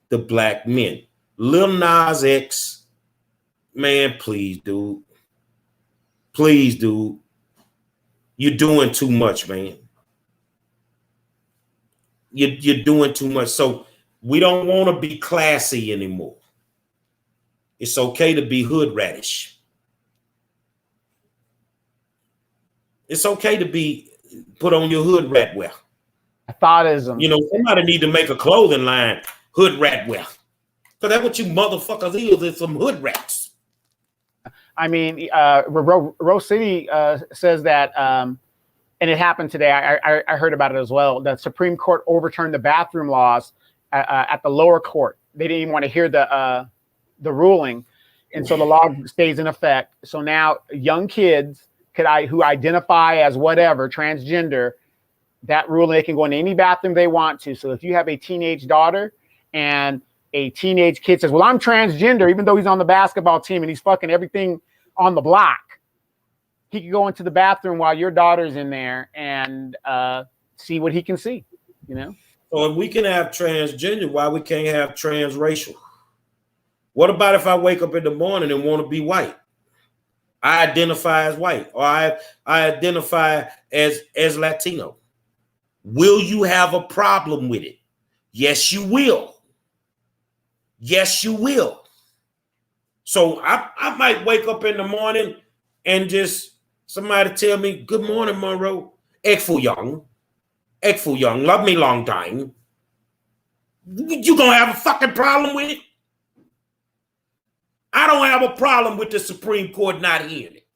the black men. Lil Nas X, man, please, dude. Please, dude. You're doing too much, man. You're doing too much. So we don't want to be classy anymore. It's okay to be hood radish. It's okay to be put on your hood rat wear. Thoughtism. You know, somebody need to make a clothing line, hood rat wear. Because that's what you motherfuckers is some hood rats. I mean, Rose City says that, and it happened today. I heard about it as well. The Supreme Court overturned the bathroom laws at the lower court. They didn't even want to hear the ruling, and so the law stays in effect. So now young kids who identify as whatever, transgender, that ruling, they can go in any bathroom they want to. So if you have a teenage daughter and a teenage kid says, well, I'm transgender, even though he's on the basketball team and he's fucking everything on the block, he can go into the bathroom while your daughter's in there and see what he can see, you know? So if we can have transgender, why we can't have transracial? What about if I wake up in the morning and want to be white? I identify as white, or I identify as Latino. Will you have a problem with it? Yes, you will. Yes, you will. So I might wake up in the morning and just somebody tell me, good morning, Monroe. Ek fu young, love me long time. You gonna have a fucking problem with it? I don't have a problem with the Supreme Court not hearing it.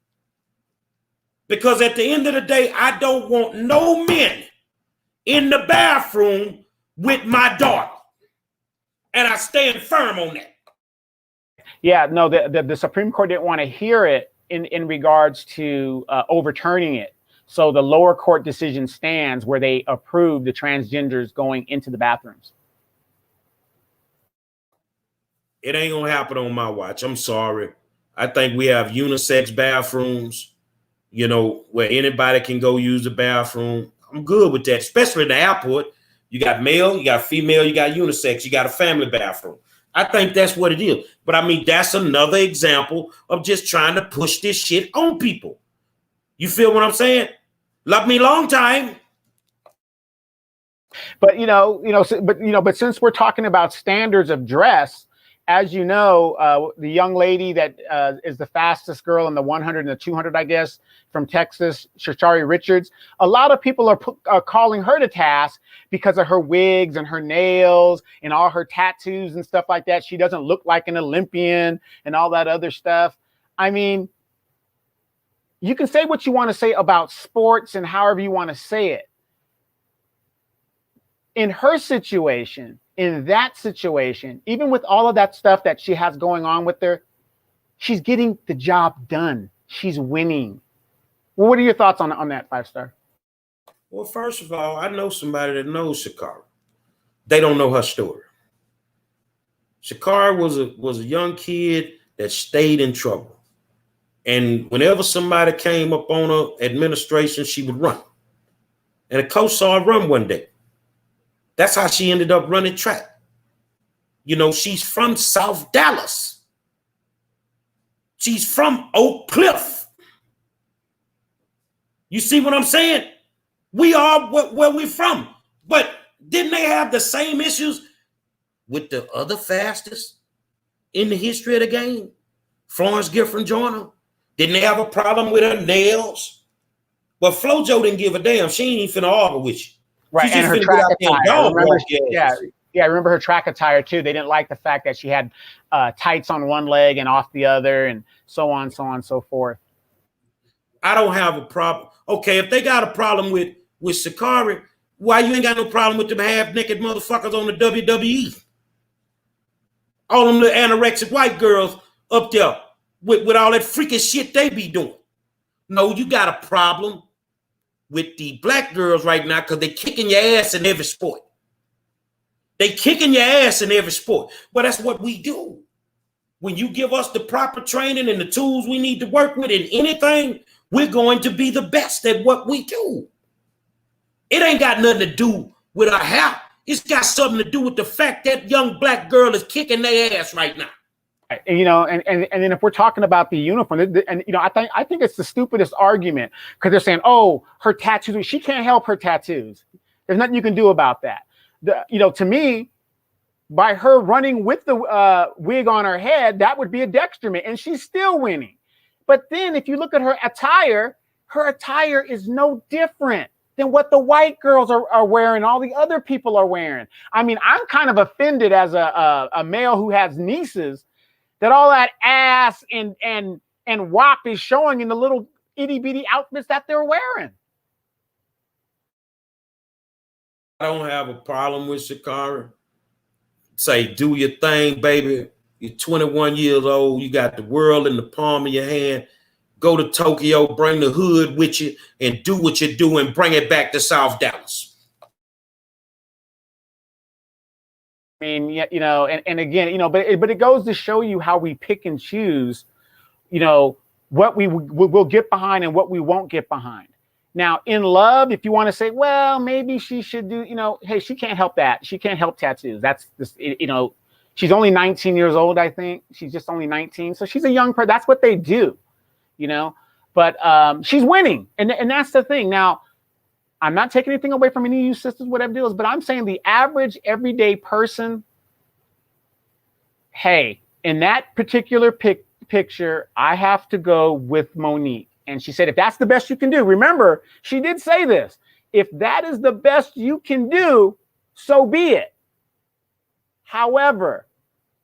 Because at the end of the day, I don't want no men in the bathroom with my daughter. And I stand firm on that. Yeah, no, the Supreme Court didn't want to hear it in regards to overturning it. So the lower court decision stands where they approved the transgenders going into the bathrooms. It ain't gonna happen on my watch. I'm sorry. I think we have unisex bathrooms, you know, where anybody can go use the bathroom. I'm good with that, especially in the airport. You got male, you got female, you got unisex, you got a family bathroom. I think that's what it is. But I mean, that's another example of just trying to push this shit on people. You feel what I'm saying? Love me long time. But but since we're talking about standards of dress, as you know, the young lady that is the fastest girl in the 100 and the 200, I guess, from Texas, Sha'Carri Richardson, a lot of people are calling her to task because of her wigs and her nails and all her tattoos and stuff like that. She doesn't look like an Olympian and all that other stuff. I mean, you can say what you want to say about sports and however you want to say it. In her situation, in that situation, even with all of that stuff that she has going on with her, she's getting the job done. She's winning. Well, what are your thoughts on that, 5-star? Well, first of all, I know somebody that knows Sha'Carri. They don't know her story. Sha'Carri was a young kid that stayed in trouble. And whenever somebody came up on her administration, she would run. And a coach saw her run one day. That's how she ended up running track. You know, she's from South Dallas. She's from Oak Cliff. You see what I'm saying? We are where we're from. But didn't they have the same issues with the other fastest in the history of the game? Florence Gifford Joyner. Didn't they have a problem with her nails? But FloJo didn't give a damn. She ain't even finna argue with you. Right, and her track attire. Remember her track attire too. They didn't like the fact that she had tights on one leg and off the other, and so on, so forth. I don't have a problem. Okay, if they got a problem with Sha'Carri, why you ain't got no problem with them half-naked motherfuckers on the WWE? All them little anorexic white girls up there with all that freaking shit they be doing. No, you got a problem with the black girls right now because they're kicking your ass in every sport. They kicking your ass in every sport. Well, that's what we do. When you give us the proper training and the tools we need to work with in anything, we're going to be the best at what we do. It ain't got nothing to do with our hair. It's got something to do with the fact that young black girl is kicking their ass right now. And, you know, and then if we're talking about the uniform, and you know, I think it's the stupidest argument, because they're saying, oh, her tattoos, she can't help her tattoos. There's nothing you can do about that. You know, to me, by her running with the wig on her head, that would be a detriment, and she's still winning. But then if you look at her attire is no different than what the white girls are wearing, all the other people are wearing. I mean, I'm kind of offended as a male who has nieces that all that ass and wop is showing in the little itty bitty outfits that they're wearing. I don't have a problem with Sha'Carri. Say, do your thing, baby. You're 21 years old. You got the world in the palm of your hand. Go to Tokyo, bring the hood with you, and do what you do and bring it back to South Dallas. I mean, you know, and again, you know, but it goes to show you how we pick and choose, you know, what we'll get behind and what we won't get behind. Now, in love, if you want to say, well, maybe she should do, you know, hey, she can't help that. She can't help tattoos. That's just, you know, she's only 19 years old, I think. She's just only 19. So she's a young person. That's what they do, you know, but she's winning. And that's the thing. Now, I'm not taking anything away from any of you sisters, whatever it is, but I'm saying the average everyday person, hey, in that particular picture, I have to go with Monique. And she said, if that's the best you can do, remember, she did say this, if that is the best you can do, so be it. However,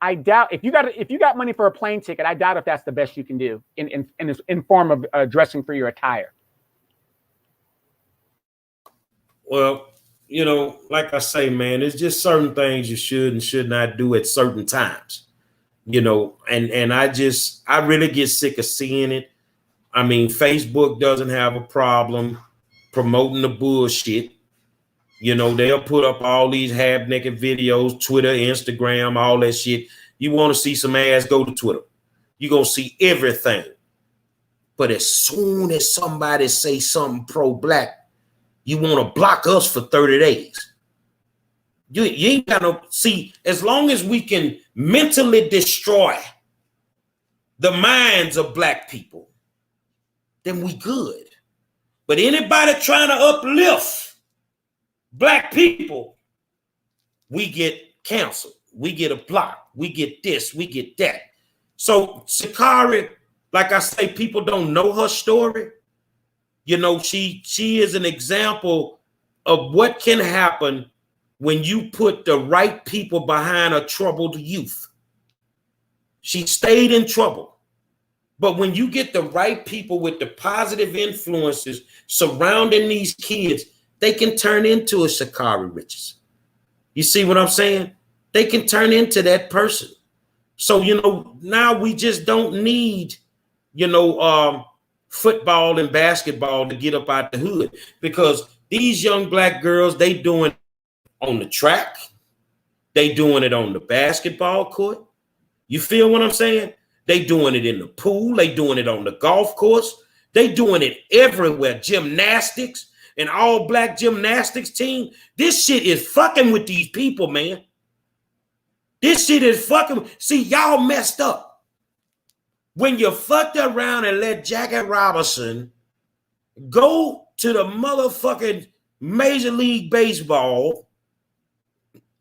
I doubt if you got money for a plane ticket, I doubt if that's the best you can do in form of dressing for your attire. Well, you know, like I say, man, there's just certain things you should and should not do at certain times, you know, and I really get sick of seeing it. I mean, Facebook doesn't have a problem promoting the bullshit. You know, they'll put up all these half-naked videos, Twitter, Instagram, all that shit. You want to see some ass, go to Twitter. You're going to see everything. But as soon as somebody say something pro-black, you want to block us for 30 days. You ain't got no, see, as long as we can mentally destroy the minds of black people, then we good. But anybody trying to uplift black people, we get canceled. We get a block. We get this. We get that. So Sha'Carri, like I say, people don't know her story. You know, she is an example of what can happen when you put the right people behind a troubled youth. She stayed in trouble. But when you get the right people with the positive influences surrounding these kids, they can turn into a Sha'Carri Richardson. You see what I'm saying? They can turn into that person. So, you know, now we just don't need, you know, football and basketball to get up out the hood, because these young black girls, they doing it on the track. They doing it on the basketball court. You feel what I'm saying? They doing it in the pool. They doing it on the golf course. They doing it everywhere. Gymnastics, an all black gymnastics team. This shit is fucking with these people, man. This shit is fucking. See, y'all messed up. When you fucked around and let Jackie Robinson go to the motherfucking Major League Baseball,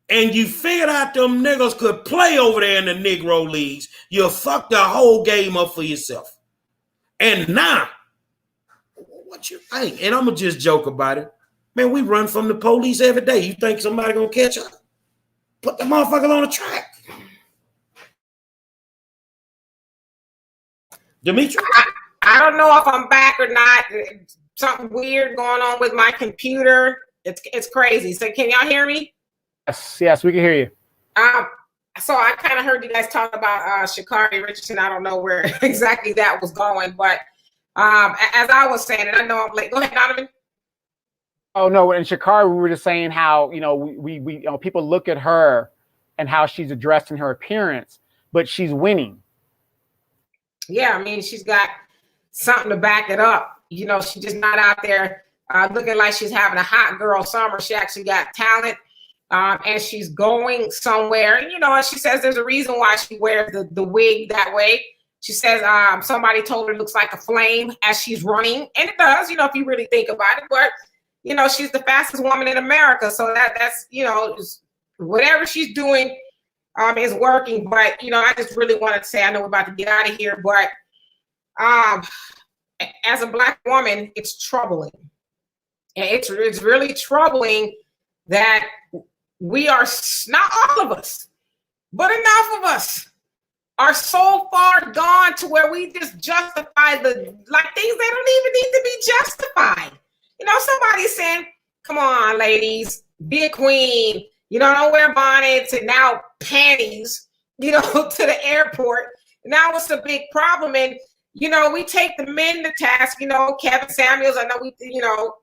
and you figured out them niggas could play over there in the Negro Leagues, you fucked the whole game up for yourself. And now, what you think? And I'm going to just joke about it. Man, we run from the police every day. You think somebody going to catch us? Put the motherfuckers on the track. Dimitri? I don't know if I'm back or not. Something weird going on with my computer. It's crazy. So can y'all hear me? Yes, we can hear you. So I kind of heard you guys talk about Sha'Carri Richardson. I don't know where exactly that was going, but as I was saying, and I know I'm late. Go ahead, Donovan. Oh no, in Sha'Carri, we were just saying how, you know, we you know, people look at her and how she's addressed in her appearance, but she's winning. Yeah, I mean, she's got something to back it up. You know, she's just not out there looking like she's having a hot girl summer. She actually got talent, and she's going somewhere. And, you know, and she says there's a reason why she wears the wig that way. She says somebody told her it looks like a flame as she's running, and it does, you know, if you really think about it. But, you know, she's the fastest woman in America, so that's, you know, whatever she's doing is working. But, you know, I just really wanted to say, I know we're about to get out of here, but as a Black woman, it's troubling. And it's really troubling that we are, not all of us, but enough of us are so far gone to where we just justify the things that don't even need to be justified. You know, somebody's saying, come on, ladies, be a queen. You know, don't wear bonnets and now panties, you know, to the airport. Now it's a big problem. And, you know, we take the men to task. You know, Kevin Samuels, I know you know,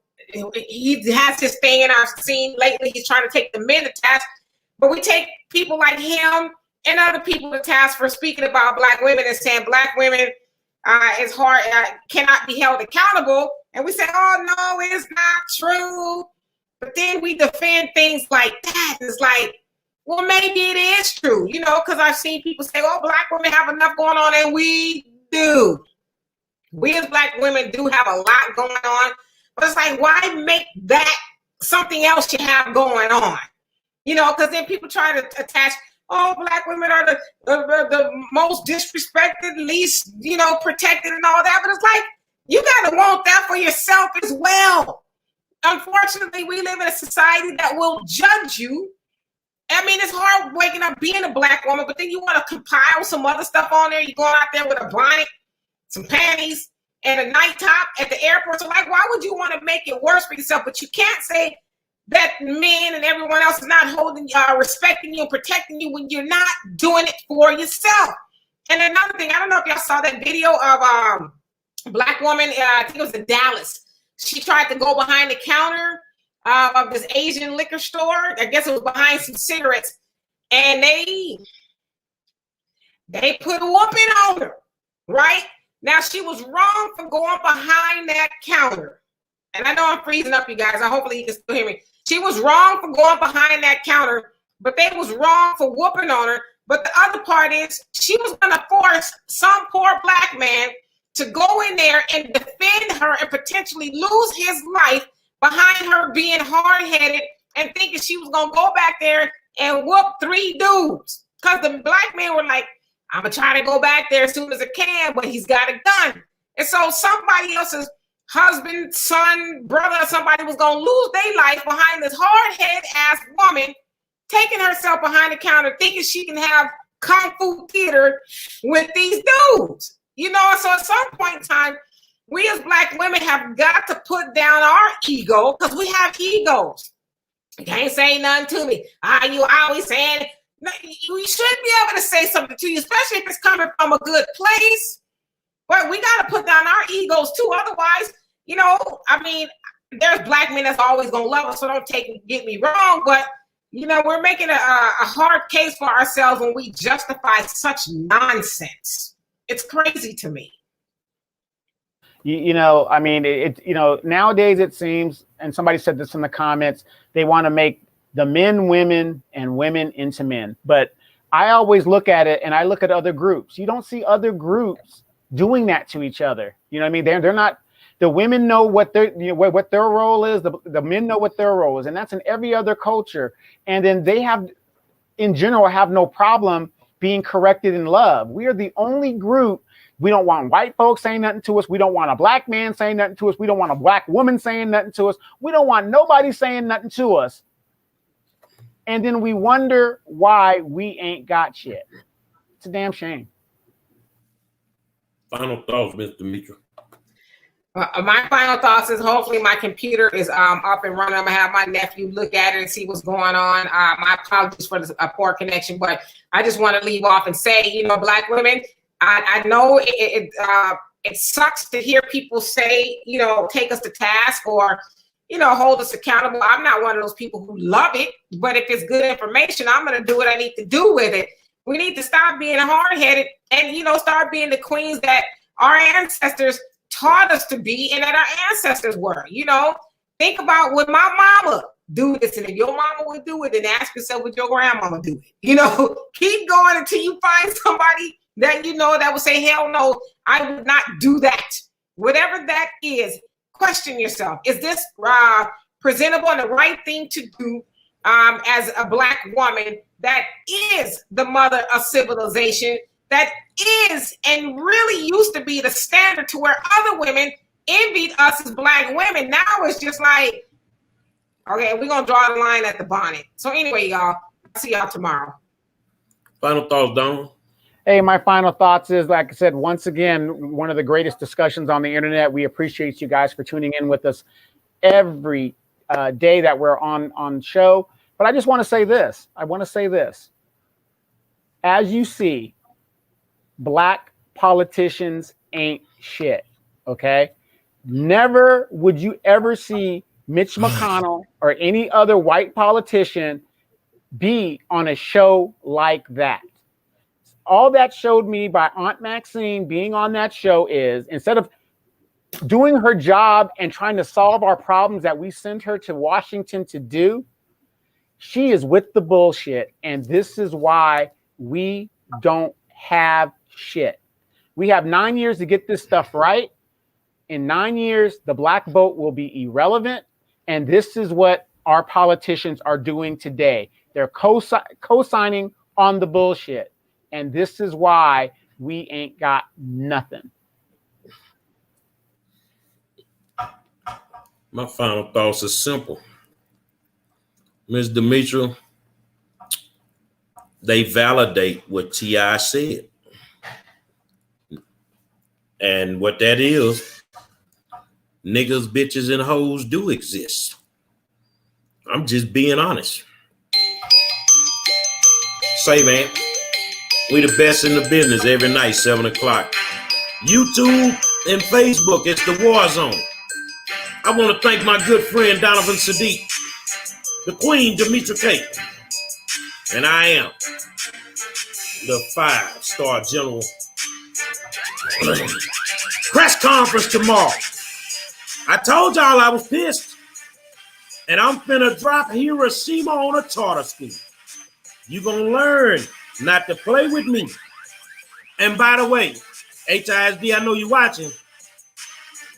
he has his thing in our scene lately. He's trying to take the men to task. But we take people like him and other people to task for speaking about Black women and saying Black women is hard, cannot be held accountable. And we say, oh, no, it's not true. But then we defend things like that. It's like, well, maybe it is true, you know, because I've seen people say, oh, Black women have enough going on, and we do. We as Black women do have a lot going on. But it's like, why make that something else you have going on? You know, because then people try to attach, oh, Black women are the most disrespected, least, you know, protected and all that. But it's like, you got to want that for yourself as well. Unfortunately, we live in a society that will judge you. I mean, it's hard waking up being a Black woman, but then you want to compile some other stuff on there. You're going out there with a bonnet, some panties, and a night top at the airport. So, like, why would you want to make it worse for yourself? But you can't say that men and everyone else is not holding, respecting you and protecting you when you're not doing it for yourself. And another thing, I don't know if y'all saw that video of Black woman, I think it was in Dallas. She tried to go behind the counter of this Asian liquor store. I guess it was behind some cigarettes. And they put a whooping on her, right? Now, she was wrong for going behind that counter. And I know I'm freezing up, you guys. Hopefully you can still hear me. She was wrong for going behind that counter, but they was wrong for whooping on her. But the other part is she was going to force some poor Black man to go in there and defend her and potentially lose his life behind her being hard-headed and thinking she was going to go back there and whoop 3 dudes. Because the Black men were like, I'm going to try to go back there as soon as I can, but he's got a gun. And so somebody else's husband, son, brother, somebody was going to lose their life behind this hard-headed ass woman taking herself behind the counter thinking she can have kung fu theater with these dudes. You know, so at some point in time, we as Black women have got to put down our ego because we have egos. You can't say nothing to me. You always saying, no, you should be able to say something to you, especially if it's coming from a good place. But we got to put down our egos too. Otherwise, you know, I mean, there's Black men that's always going to love us, so don't get me wrong. But, you know, we're making a hard case for ourselves when we justify such nonsense. It's crazy to me. You know, I mean, you know, nowadays it seems, and somebody said this in the comments, they want to make the men women and women into men. But I always look at it and I look at other groups. You don't see other groups doing that to each other. You know what I mean? They're not, the women know what what their role is. The men know what their role is. And that's in every other culture. And then they have, in general, have no problem being corrected in love. We are the only group. We don't want white folks saying nothing to us. We don't want a Black man saying nothing to us. We don't want a Black woman saying nothing to us. We don't want nobody saying nothing to us. And then we wonder why we ain't got shit. It's a damn shame. Final thoughts, Mr. Mitchell. My final thoughts is hopefully my computer is up and running. I'm gonna have my nephew look at it and see what's going on. My apologies for the poor connection, but I just want to leave off and say, you know, Black women, I know it sucks to hear people say, you know, take us to task or, hold us accountable. I'm not one of those people who love it, but if it's good information, I'm going to do what I need to do with it. We need to stop being hard-headed and, start being the queens that our ancestors taught us to be and that our ancestors were. Think about would my mama do this, and if your mama would do it, then ask yourself would your grandmama do it. Keep going until you find somebody that that would say, hell no, I would not do that. Whatever that is, question yourself. Is this presentable and the right thing to do as a Black woman that is the mother of civilization, that is and really used to be the standard to where other women envied us as Black women? Now it's just like, okay, we're going to draw the line at the bonnet. So anyway, y'all, I'll see y'all tomorrow. Final thoughts, Don? Hey, my final thoughts is, like I said, once again, one of the greatest discussions on the internet. We appreciate you guys for tuning in with us every day that we're on show. But I just want to say this. As you see, Black politicians ain't shit, okay? Never would you ever see Mitch McConnell or any other white politician be on a show like that. All that showed me by Aunt Maxine being on that show is, instead of doing her job and trying to solve our problems that we sent her to Washington to do, she is with the bullshit. And this is why we don't have shit. We have 9 years to get this stuff right. In 9 years, the Black vote will be irrelevant. And this is what our politicians are doing today. They're co-signing on the bullshit. And this is why we ain't got nothing. My final thoughts are simple. Ms. Demetra, they validate what T.I. said. And what that is, niggas, bitches, and hoes do exist. I'm just being honest. Say, man, we the best in the business every night, 7 o'clock. YouTube and Facebook, it's the war zone. I want to thank my good friend Donovan Sadiq, the Queen Demetra Kate, and I am the 5-star general. Press conference tomorrow. I told y'all I was pissed, and I'm finna drop Hiroshima on a charter school. You gonna learn not to play with me. And by the way, HISD, I know you watching.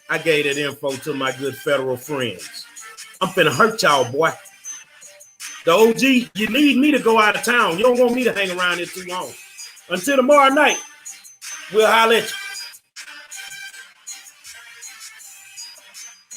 I gave that info to my good federal friends. I'm finna hurt y'all, boy. The OG, you need me to go out of town. You don't want me to hang around here too long. Until tomorrow night, we'll holler at you.